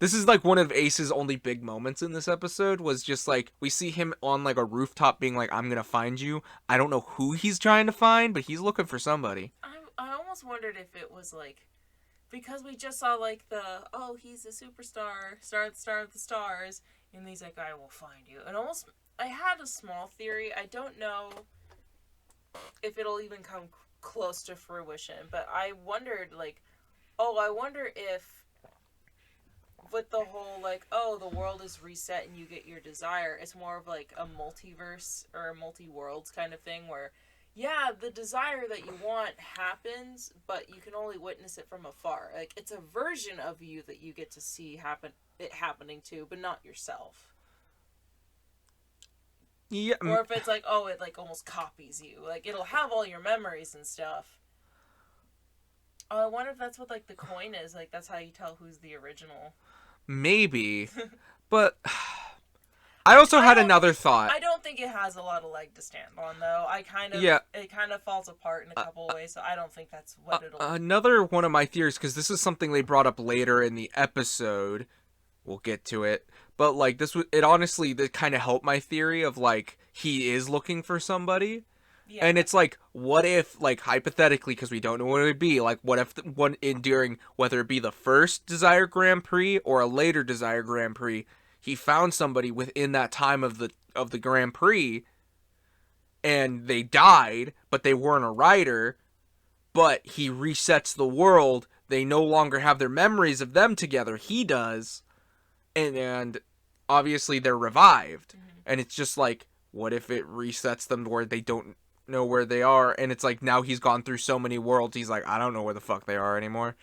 this is like one of Ace's only big moments in this episode, was just like, we see him on like a rooftop being like, I'm gonna find you. I don't know who he's trying to find, but he's looking for somebody. I almost wondered if it was like, because we just saw like he's a superstar, star of the stars, and he's like, I will find you. And almost, I had a small theory. I don't know if it'll even come close to fruition, but I wondered like, I wonder if with the whole like, the world is reset and you get your desire, it's more of like a multiverse or a multi-worlds kind of thing where, yeah, the desire that you want happens, but you can only witness it from afar. Like, it's a version of you that you get to see it happening to, but not yourself. Yeah. Or if it's like, it like almost copies you. Like, it'll have all your memories and stuff. I wonder if that's what like the coin is. Like, that's how you tell who's the original. Maybe. But I also had another thought. I don't think it has a lot of leg to stand on, though. It kind of falls apart in a couple of ways, so I don't think that's what it'll... Another one of my theories, because this is something they brought up later in the episode, we'll get to it, but, like, it honestly, that kind of helped my theory of, like, he is looking for somebody. Yeah. And it's like, what if, like, hypothetically, because we don't know what it would be, like, what if during, whether it be the first Desire Grand Prix or a later Desire Grand Prix, he found somebody within that time of the Grand Prix, and they died, but they weren't a rider, but he resets the world, they no longer have their memories of them together, he does, and obviously they're revived, and it's just like, what if it resets them to where they don't know where they are, and it's like, now he's gone through so many worlds, he's like, I don't know where the fuck they are anymore.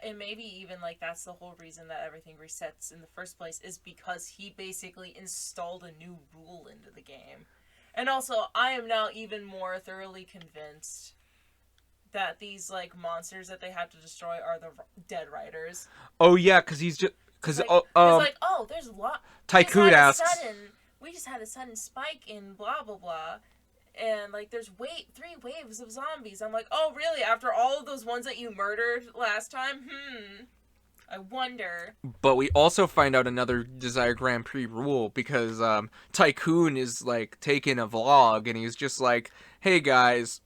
And maybe even, like, that's the whole reason that everything resets in the first place, is because he basically installed a new rule into the game. And also, I am now even more thoroughly convinced that these like monsters that they have to destroy are the dead riders. Oh yeah, because he's just because oh, there's a lot. Tycoon asks. We just had a sudden spike in blah blah blah, and like there's 3 waves of zombies. I'm like, oh really? After all of those ones that you murdered last time, I wonder. But we also find out another Desire Grand Prix rule because Tycoon is like taking a vlog and he's just like, hey guys,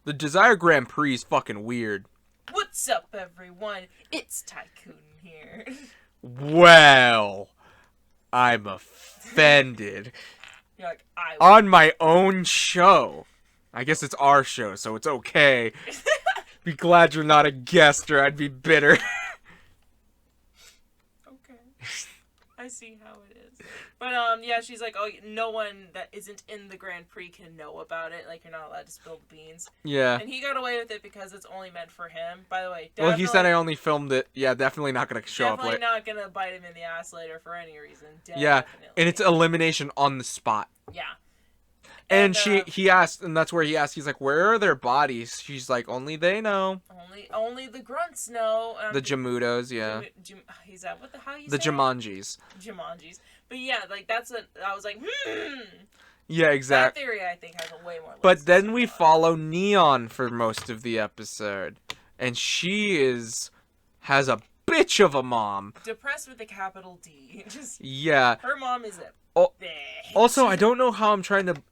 the Desire Grand Prix is fucking weird. What's up, everyone? It's Tycoon here. Well, I'm offended. You're like, on my own show. I guess it's our show, so it's okay. Be glad you're not a guest or I'd be bitter. Okay. I see how it is. But, yeah, she's like, oh, no one that isn't in the Grand Prix can know about it. Like, you're not allowed to spill the beans. Yeah. And he got away with it because it's only meant for him. By the way, well, he said I only filmed it. Yeah, definitely not going to show up later. Definitely not going to bite him in the ass later for any reason. Definitely. Yeah, and it's elimination on the spot. Yeah. And he asked, and that's where he asked, he's like, where are their bodies? She's like, only they know. Only the grunts know. The Jamudos, yeah. He's that what the how you the say Jumanjis. Jumanjis. But yeah, like that's what I was like, Yeah, exactly. That theory I think has a way more. But then we follow Neon for most of the episode, and she has a bitch of a mom. Depressed with a capital D. Yeah. Her mom is a Also, I don't know how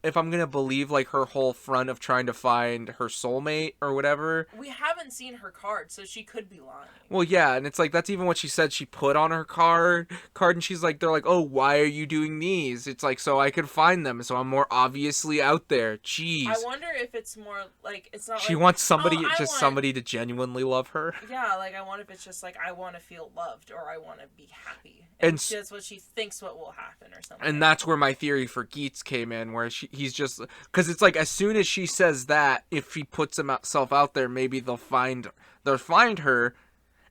if I'm gonna believe like her whole front of trying to find her soulmate or whatever. We haven't seen her card, so she could be lying. Well, yeah, and it's like that's even what she said she put on her card, and she's like, they're like, oh, why are you doing these? It's like so I could find them, so I'm more obviously out there. Jeez. I wonder if it's more like it's not. She like, wants somebody to genuinely love her. Yeah, like I wonder if it's just like I want to feel loved or I want to be happy, and that's what she thinks what will happen or something. And that's where my theory for Geets came in, where he's just because it's like as soon as she says that, if he puts himself out there, maybe they'll find her,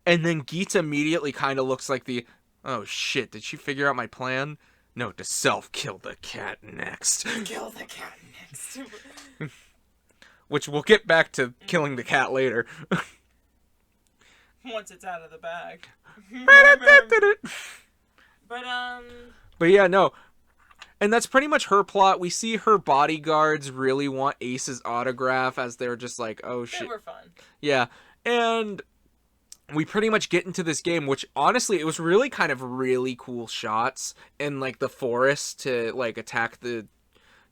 and then Geets immediately kind of looks like oh shit, did she figure out my plan? No, to kill the cat next. Kill the cat next. Which we'll get back to killing the cat later. Once it's out of the bag. But yeah, no. And that's pretty much her plot. We see her bodyguards really want Ace's autograph as they're just like, oh shit. They were fun. Yeah. And we pretty much get into this game, which honestly, it was really kind of really cool shots in like the forest to like attack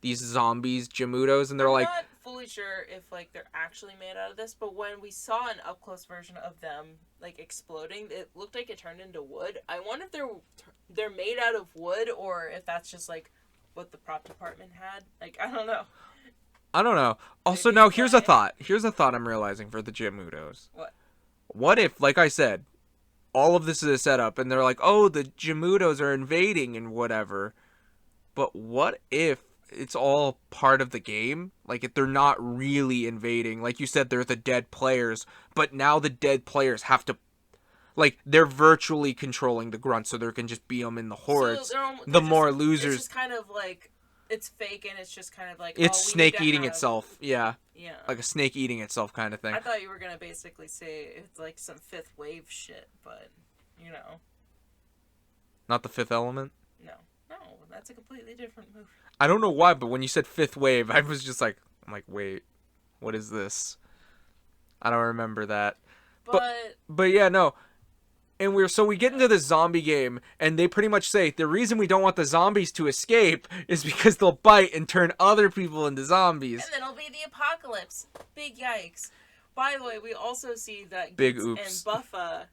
these zombies, Jamudos, and they're like... I'm not fully sure if like they're actually made out of this, but when we saw an up-close version of them like exploding, it looked like it turned into wood. I wonder if they're made out of wood or if that's just like what the prop department had. Like, I don't know. Also, now here's a thought. I'm realizing for the Jamudos. What if, like I said, all of this is a setup and they're like, oh, the Jamudos are invading and whatever. But what if it's all part of the game? Like, if they're not really invading, like you said, they're the dead players, but now the dead players have to, like, they're virtually controlling the grunts, so there can just be them in the hordes. So the more losers. It's just kind of like, it's fake and it's just kind of like, it's snake eating itself. Yeah. Like a snake eating itself kind of thing. I thought you were gonna basically say it's like some fifth wave shit, but you know. Not the Fifth Element? No, that's a completely different movie. I don't know why, but when you said fifth wave, I was just like, wait, what is this? I don't remember that. But yeah, no. And we get into this zombie game, and they pretty much say the reason we don't want the zombies to escape is because they'll bite and turn other people into zombies. And then it'll be the apocalypse. Big yikes. By the way, we also see that Big Geets oops. and Buffa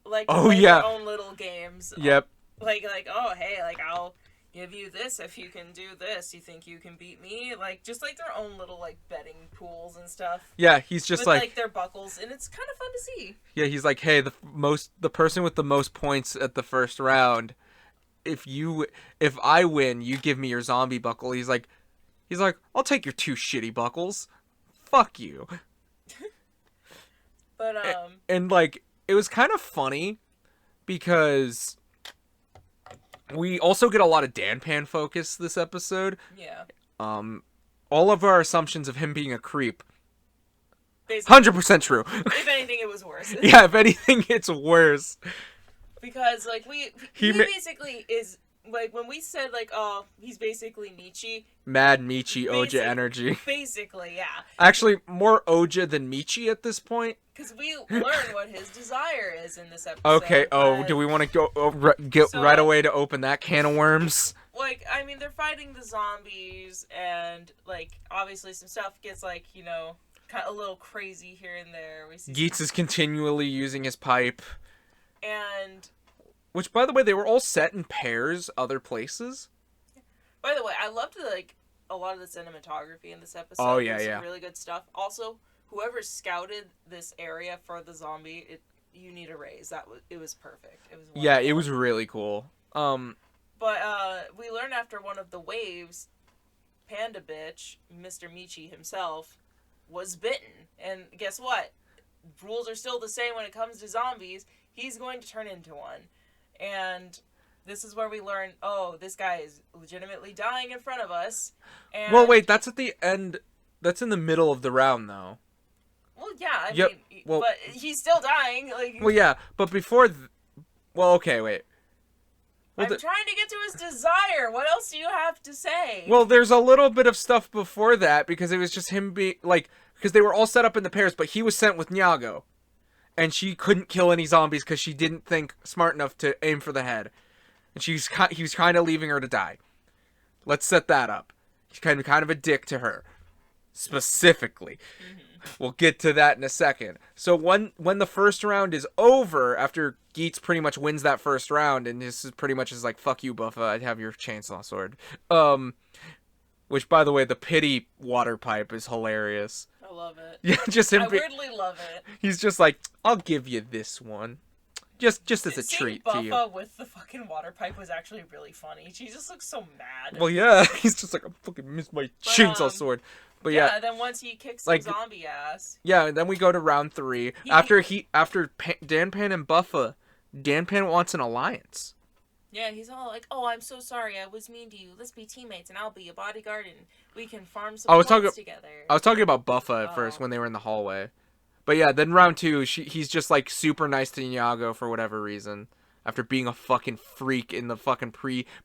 play their own little games. Yep. Like, oh, hey, like, I'll give you this if you can do this. You think you can beat me? Like, just like their own little, like, betting pools and stuff. Yeah, he's just with, like, their buckles, and it's kind of fun to see. Yeah, he's like, hey, the person with the most points at the first round, if I win, you give me your zombie buckle. He's like, I'll take your 2 shitty buckles. Fuck you. But, and like, it was kind of funny because we also get a lot of Danpan focus this episode. Yeah. All of our assumptions of him being a creep Basically, 100% true. If anything, it was worse. Yeah, if anything, it's worse. Because, like, he basically is, like, when we said, like, oh, he's basically Michi. Mad Michi Oja energy. Basically, yeah. Actually, more Oja than Michi at this point. Because we learn what his desire is in this episode. Okay, do we want to get right away to open that can of worms? Like, I mean, they're fighting the zombies, and, like, obviously some stuff gets, like, you know, kind of a little crazy here and there. We see Geets is continually using his pipe. And... Which, by the way, they were all set in pairs other places. By the way, I loved, like, a lot of the cinematography in this episode. Oh, yeah, There's yeah. some really good stuff. Also, whoever scouted this area for the zombie, you need a raise. It was perfect. It was wonderful. Yeah, it was really cool. But we learned after one of the waves, Panda Bitch, Mr. Michi himself, was bitten. And guess what? Rules are still the same when it comes to zombies. He's going to turn into one. And this is where we learn, oh, this guy is legitimately dying in front of us. And... Well, wait, that's at the end. That's in the middle of the round, though. Well, yeah, I mean, but he's still dying. Like, well, yeah, but before... Well, okay, wait. Well, I'm trying to get to his desire. What else do you have to say? Well, there's a little bit of stuff before that, because it was just him being, like... Because they were all set up in the pairs, but he was sent with Nyago. And she couldn't kill any zombies because she didn't think smart enough to aim for the head. And he was kind of leaving her to die. Let's set that up. He's kind of a dick to her. Specifically. Mm-hmm. We'll get to that in a second. So when the first round is over, after Geets pretty much wins that first round, and this is pretty much is like, fuck you, Buffa, I'd have your chainsaw sword. Which, by the way, the pity water pipe is hilarious. I love it. Yeah, just him. I weirdly love it. He's just like, I'll give you this one. Just as a treat Buffa to you. with the fucking water pipe was actually really funny. She just looks so mad. Well, yeah, he's just like, I fucking missed my chainsaw sword. But yeah, then once he kicks some zombie ass. Yeah, and then we go to round 3. After Danpan and Buffa, Danpan wants an alliance. Yeah, he's all like, "Oh, I'm so sorry. I was mean to you. Let's be teammates, and I'll be a bodyguard, and we can farm some points together." I was talking about Buffa at first when they were in the hallway. But yeah, then round 2, he's just like super nice to Nyago for whatever reason. After being a fucking freak in the fucking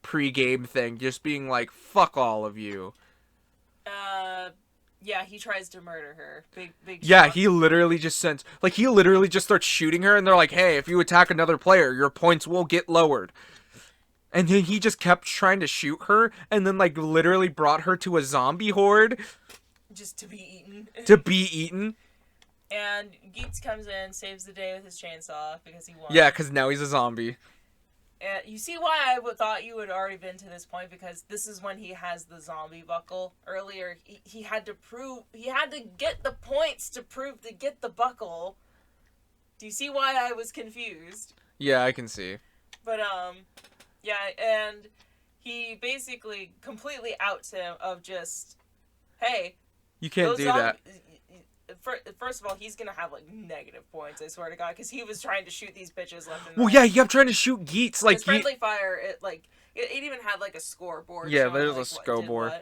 pre-game thing, just being like, "Fuck all of you." Yeah, he tries to murder her. Big. Yeah, he literally just starts shooting her, and they're like, "Hey, if you attack another player, your points will get lowered." And then he just kept trying to shoot her, and then, like, literally brought her to a zombie horde. Just to be eaten. And Geets comes in, saves the day with his chainsaw, because he won. Yeah, because now he's a zombie. And you see why I thought you had already been to this point, because this is when he has the zombie buckle. Earlier, he had to get the points to get the buckle. Do you see why I was confused? Yeah, I can see. But, yeah, and he basically completely outs him of just, hey, you can't do that. First of all, he's gonna have, like, negative points, I swear to God, because he was trying to shoot these bitches left and right. Well, yeah, he kept trying to shoot Geets, like, his friendly fire, it even had, like, a scoreboard. Yeah, there's a scoreboard.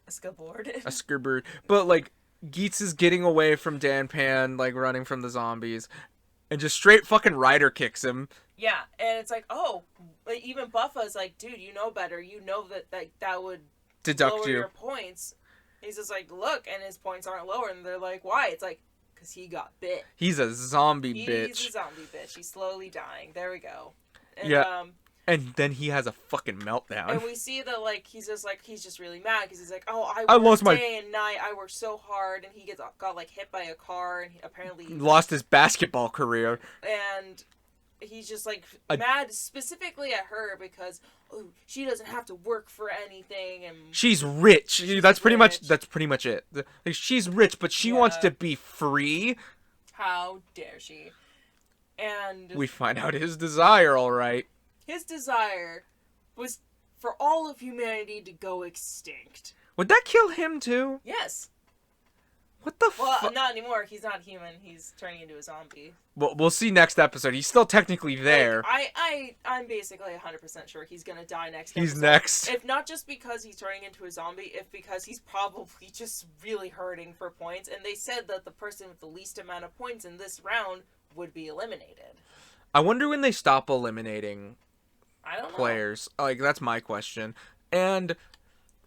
A scoreboard. A scoreboard. But, like, Geets is getting away from Danpan, like, running from the zombies, and just straight fucking rider kicks him. Yeah, and it's like, oh, like, even Buffa's like, dude, you know better. You know that would deduct lower your points. He's just like, look, and his points aren't lower, and they're like, why? It's like, because he got bit. He's a zombie bitch. He's a zombie bitch. He's slowly dying. There we go. And, yeah. And then he has a fucking meltdown. And we see that, like, he's just really mad because he's like, oh, I worked day and night. I worked so hard, and he got like hit by a car, and he apparently lost his basketball career. And he's just like mad specifically at her because she doesn't have to work for anything, and she's rich. That's pretty much it. Like, she's rich, but she wants to be free. How dare she? And we find out his desire, all right. His desire was for all of humanity to go extinct. Would that kill him too? Yes. What the fuck? Well, not anymore. He's not human. He's turning into a zombie. Well, we'll see next episode. He's still technically there. I'm basically 100% sure he's gonna die next He's episode. next. If not just because he's turning into a zombie, if because he's probably just really hurting for points. And they said that the person with the least amount of points in this round would be eliminated. I wonder when they stop eliminating I don't know. players. Like, that's my question. And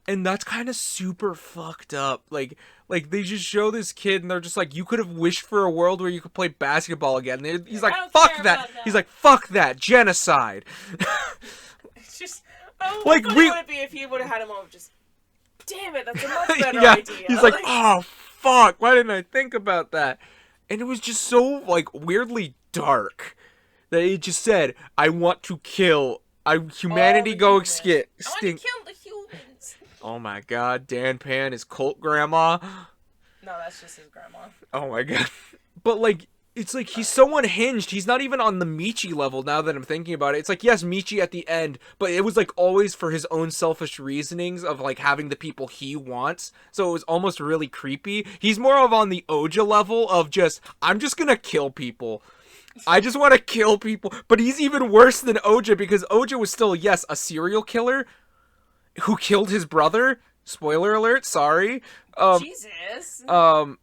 that's kind of super fucked up. Like they just show this kid and they're just like, you could have wished for a world where you could play basketball again. And he's like, fuck that. He's like, fuck that. Genocide. It's just, oh, like, what would it be if he would have had a moment just, damn it, that's a much better idea. He's like, oh, fuck. Why didn't I think about that? And it was just so, like, weirdly dark that it just said, I want to kill. Humanity go extinct. I want to kill the humans. Oh my god, Dan Pan is cult grandma. No, that's just his grandma. Oh my god. But like, it's like he's so unhinged. He's not even on the Michi level now that I'm thinking about it. It's like, yes, Michi at the end, but it was like always for his own selfish reasonings of like having the people he wants. So it was almost really creepy. He's more of on the Oja level of just, I'm just gonna kill people. I just want to kill people. But he's even worse than Oja because Oja was still, yes, a serial killer who killed his brother. Spoiler alert, sorry. Jesus. Well,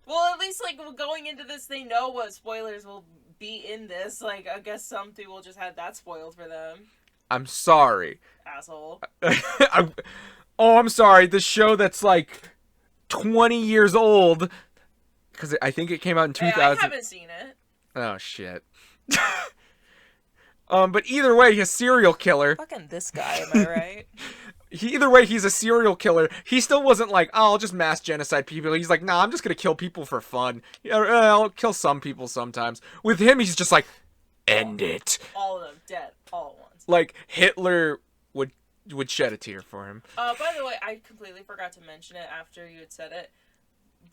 at least, like, going into this, they know what spoilers will be in this. Like, I guess some people just had that spoiled for them. I'm sorry. Asshole. I'm sorry. The show that's, like, 20 years old. Because I think it came out in 2000. I haven't seen it. Oh, shit. But either way, he's a serial killer. Fucking this guy, am I right? Either way, he's a serial killer. He still wasn't like, oh, I'll just mass genocide people. He's like, nah, I'm just gonna kill people for fun. Yeah, I'll kill some people sometimes. With him, he's just like, end it. All of them dead, all at once. Like, Hitler would shed a tear for him. By the way, I completely forgot to mention it after you had said it.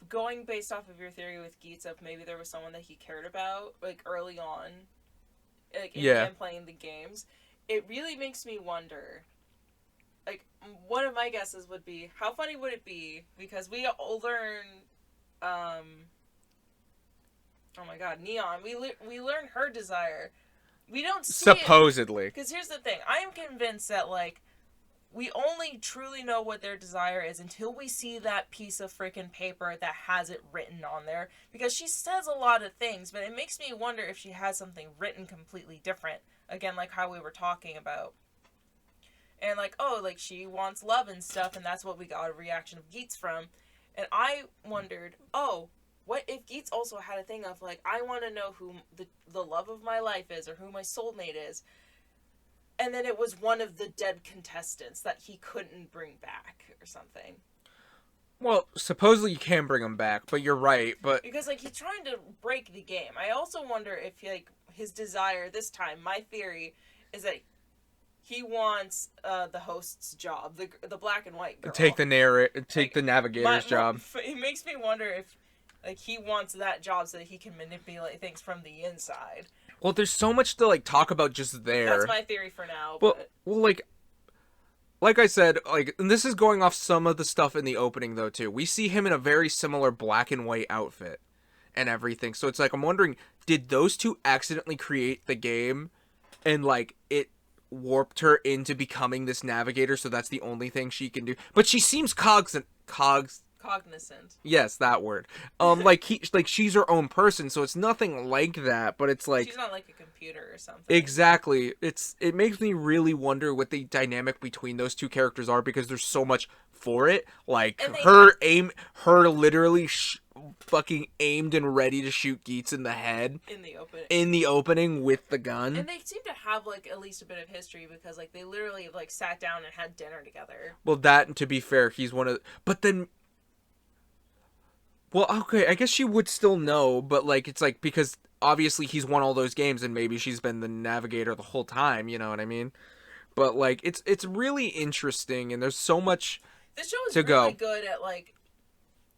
Going based off of your theory with Geets of maybe there was someone that he cared about, like, early on, like, in him playing the games, it really makes me wonder. Like, one of my guesses would be, how funny would it be, because we all learn, oh my god, Neon, we learn her desire. We don't see supposedly. Because here's the thing, I am convinced that, like, we only truly know what their desire is until we see that piece of freaking paper that has it written on there. Because she says a lot of things, but it makes me wonder if she has something written completely different. Again, like how we were talking about. And like, oh, like she wants love and stuff, and that's what we got a reaction of Geets from. And I wondered, oh, what if Geets also had a thing of like, I want to know who the love of my life is, or who my soulmate is. And then it was one of the dead contestants that he couldn't bring back or something. Well, supposedly you can bring him back, but you're right. But because like he's trying to break the game. I also wonder if like his desire this time. My theory is that he wants the host's job, the black and white girl. Take the navigator's job. It makes me wonder if like he wants that job so that he can manipulate things from the inside. Well, there's so much to like talk about just there. That's my theory for now. Well, like I said, like, and this is going off some of the stuff in the opening though too. We see him in a very similar black and white outfit and everything. So it's like I'm wondering, did those two accidentally create the game, and like it warped her into becoming this navigator? So that's the only thing she can do. But she seems cognizant. Yes, that word. Like she's her own person, so it's nothing like that, but it's like she's not like a computer or something. Exactly. It makes me really wonder what the dynamic between those two characters are, because there's so much for it. Like her literally fucking aimed and ready to shoot Geets in the head in the opening with the gun. And they seem to have like at least a bit of history, because like they literally like sat down and had dinner together. Well, that, to be fair, he's one of, but then, well, okay, I guess she would still know, but like it's like, because obviously he's won all those games and maybe she's been the navigator the whole time, you know what I mean? But like it's really interesting, and there's so much this show is really good at like,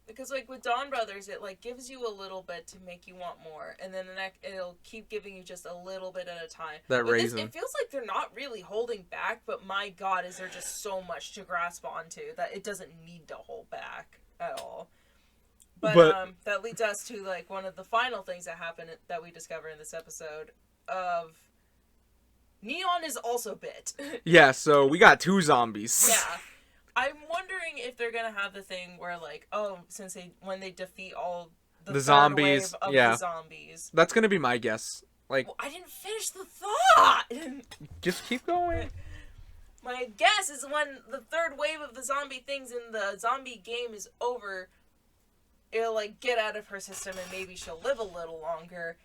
because like with Dawn Brothers, it like gives you a little bit to make you want more, and then it'll keep giving you just a little bit at a time. It feels like they're not really holding back, but my god, is there just so much to grasp onto that it doesn't need to hold back at all. But that leads us to like one of the final things that happen that we discover in this episode of Neon is also bit. Yeah, so we got 2 zombies. Yeah. I'm wondering if they're gonna have the thing where like, since when they defeat all the zombies wave of the zombies. That's gonna be my guess. Like, I didn't finish the thought. Just keep going. My guess is when the third wave of the zombie things in the zombie game is over, it'll like get out of her system and maybe she'll live a little longer.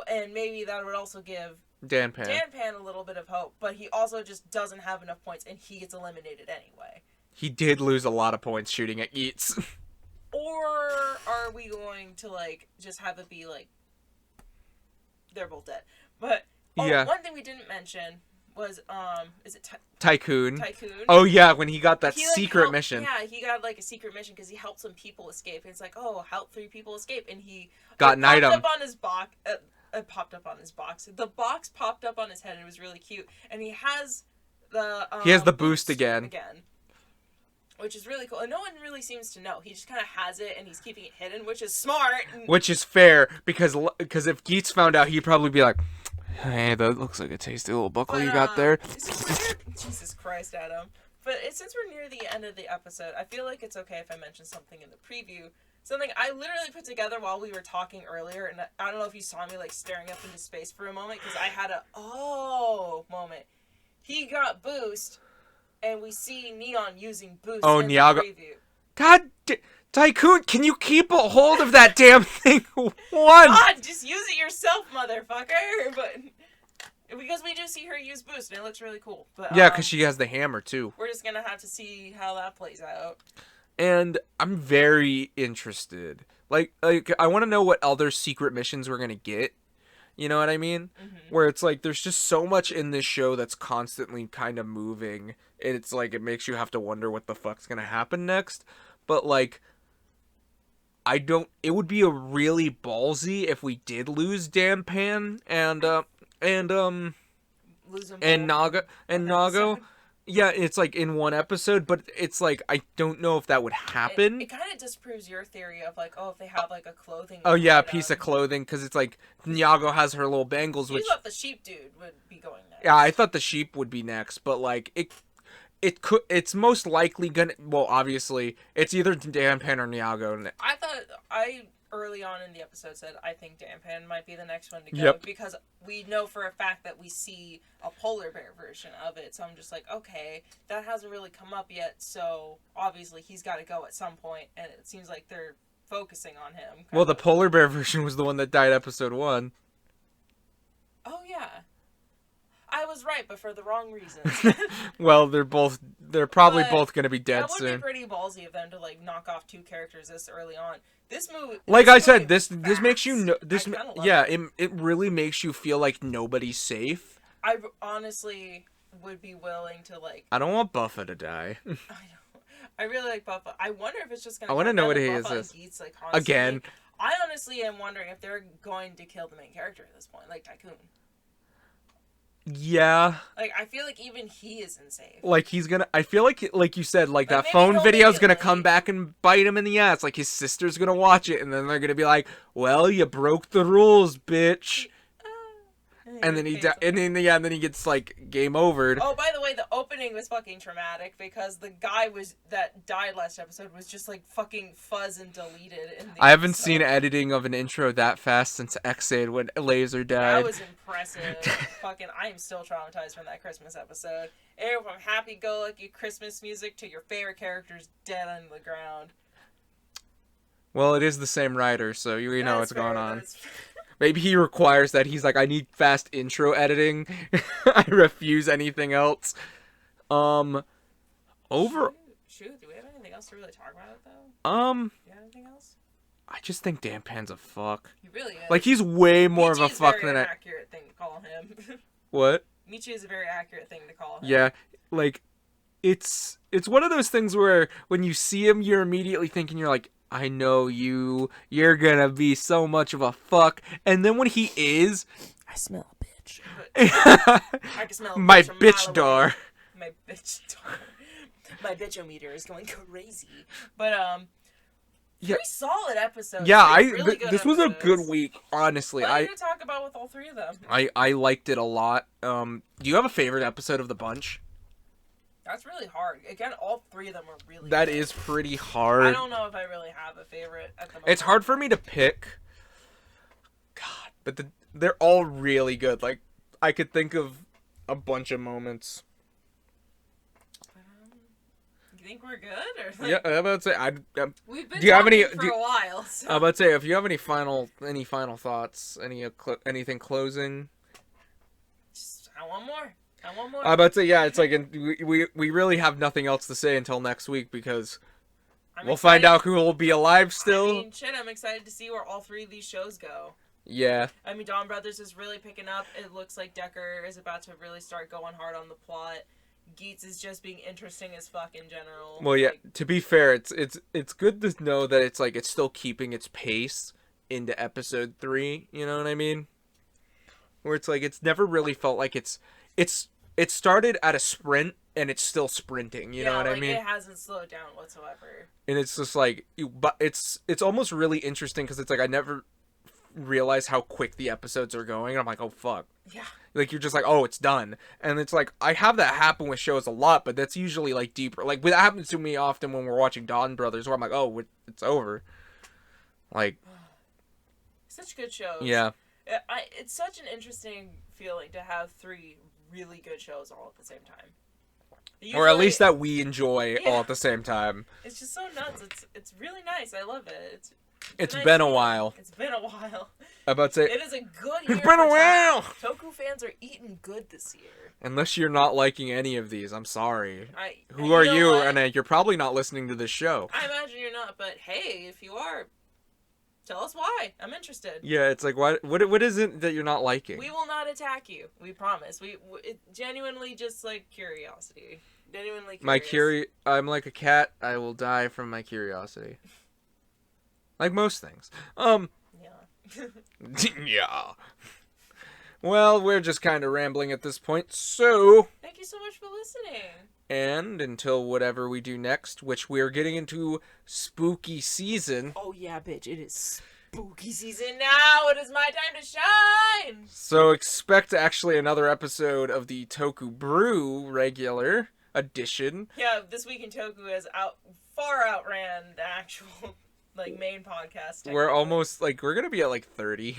And maybe that would also give Danpan a little bit of hope, but he also just doesn't have enough points and he gets eliminated anyway. He did lose a lot of points shooting at Yeats. Or are we going to like just have it be like they're both dead? But one thing we didn't mention was is it Tycoon? Tycoon. Oh yeah, when he got that secret mission. Yeah, he got like a secret mission because he helped some people escape. And it's like, help 3 people escape, and he got an item. Popped up on his box. Popped up on his box. The box popped up on his head, and it was really cute. And he has the boost again. Which is really cool. And no one really seems to know. He just kind of has it, and he's keeping it hidden, which is smart. Which is fair, because if Geets found out, he'd probably be like, hey, that looks like a tasty little buckle you got there. Jesus Christ, Adam. But since we're near the end of the episode, I feel like it's okay if I mention something in the preview. Something I literally put together while we were talking earlier, and I don't know if you saw me like staring up into space for a moment, because I had a moment. He got boost, and we see Neon using boost in the preview. God, Tycoon, can you keep a hold of that damn thing? God, just use it yourself, motherfucker. But because we do see her use boost, and it looks really cool. But yeah, because she has the hammer too. We're just gonna have to see how that plays out. And I'm very interested. Like I want to know what other secret missions we're gonna get. You know what I mean? Mm-hmm. Where it's like there's just so much in this show that's constantly kind of moving. And it's like it makes you have to wonder what the fuck's gonna happen next. But like, it would be a really ballsy if we did lose Danpan and Nago. Yeah, it's like in one episode, but it's like I don't know if that would happen. It kind of disproves your theory of like, if they have like a clothing. Oh yeah, a piece of clothing, because it's like Nago has her little bangles. You thought the sheep dude would be going next. Yeah, I thought the sheep would be next, but like it's most likely gonna. Well, obviously, it's either Danpan or Nago. I early on in the episode said I think Danpan might be the next one to go because we know for a fact that we see a polar bear version of it. So I'm just like, okay, that hasn't really come up yet. So obviously he's got to go at some point, and it seems like they're focusing on him. Well, the polar bear version was the one that died episode 1. Oh yeah. I was right, but for the wrong reasons. Well, they're probably both going to be dead soon. That would be pretty ballsy of them to like knock off 2 characters this early on. This movie, like I said, this makes you know it really makes you feel like nobody's safe. I honestly would be willing to like. I don't want Buffa to die. I know. I really like Buffa. I wonder if it's just gonna. I want to know what he is. Geets, like, again. I honestly am wondering if they're going to kill the main character at this point, like Tycoon. Yeah. Like, I feel like even he isn't safe. Like, he's gonna... I feel like you said, like that phone video's gonna come back and bite him in the ass. Like, his sister's gonna watch it, and then they're gonna be like, well, you broke the rules, bitch. And then he then he gets like game overed. Oh, by the way, the opening was fucking traumatic because the guy that died last episode was just like fucking fuzz and deleted. I haven't seen editing of an intro that fast since X-Aid when Laser died. That was impressive. Fucking, I am still traumatized from that Christmas episode. From happy-go-lucky Christmas music to your favorite characters dead on the ground. Well, it is the same writer, so you know what's going on. Maybe he requires that. He's like, I need fast intro editing. I refuse anything else. Shoot, do we have anything else to really talk about, though? Do you have anything else? I just think Danpan's a fuck. He really is. Like, he's way more of a fuck than a very accurate thing to call him. What? Michi is a very accurate thing to call him. Yeah, like, it's one of those things where when you see him, you're immediately thinking, you're like, I know you're gonna be so much of a fuck. And then when he is... I smell a bitch. I can smell a my bitch door. My bitch door. My bitchometer is going crazy. But, Three solid episodes. Yeah, really good this was a good week, honestly. What to talk about with all three of them? I liked it a lot. Do you have a favorite episode of the bunch? That's really hard. Again, all three of them are really That good. is pretty hard. I don't know if I really have a favorite at the moment. It's hard for me to pick. God, but they're all really good. Like, I could think of a bunch of moments. You think we're good? Or Yeah, I'm about to say. We've been do you have any, for a while. So. I'm about to say, if you have any final thoughts, anything closing. I want more. I'm about to say, yeah, it's like we really have nothing else to say until next week because we'll find out who will be alive still. I mean, shit, I'm excited to see where all three of these shows go. Yeah. I mean, Dawn Brothers is really picking up. It looks like Decker is about to really start going hard on the plot. Geets is just being interesting as fuck in general. Well, yeah. To be fair, it's good to know that it's like it's still keeping its pace into episode 3. You know what I mean? Where it's like it's never really felt like it started at a sprint and it's still sprinting. You know what I mean? It hasn't slowed down whatsoever. And it's just like, but it's almost really interesting because it's like I never realize how quick the episodes are going. I'm like, oh fuck. Yeah. Like you're just like, oh, it's done. And it's like I have that happen with shows a lot, but that's usually like deeper. Like that happens to me often when we're watching Dawn Brothers, where I'm like, oh, it's over. Like, such good shows. Yeah. It's such an interesting feeling to have 3 really good shows all at the same time. Usually, or at least that we enjoy all at the same time. It's just so nuts. It's really nice. I love it. It's nice been a while. It's been a while. I'm about to say, it is a good year. It's been a while. Toku fans are eating good this year. Unless you're not liking any of these, I'm sorry. Who are you? And you're probably not listening to this show. I imagine you're not, but hey, if you are, tell us why. I'm interested. Yeah, it's like what is it that you're not liking? We will not attack you. We promise. It genuinely just like curiosity. Genuinely curious. I'm like a cat. I will die from my curiosity. Like most things. Yeah. Yeah. Well, we're just kind of rambling at this point, so... Thank you so much for listening. And until whatever we do next, which we're getting into spooky season... Oh yeah, bitch, it is spooky season now! It is my time to shine! So expect actually another episode of the TokuBrew regular edition. Yeah, This Week in Toku has far outran the actual... main podcast. We're almost, we're gonna be at, 30.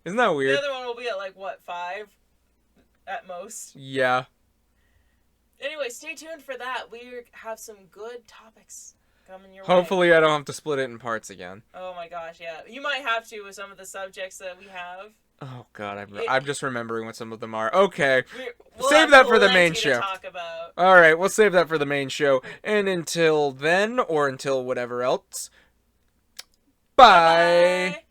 Isn't that weird? The other one will be at, 5? At most. Yeah. Anyway, stay tuned for that. We have some good topics coming your way. Hopefully I don't have to split it in parts again. Oh my gosh, yeah. You might have to with some of the subjects that we have. Oh god, I'm just remembering what some of them are. Okay. We'll save that for the main show. Talk about. Alright, we'll save that for the main show. And until then, or until whatever else, bye. Bye.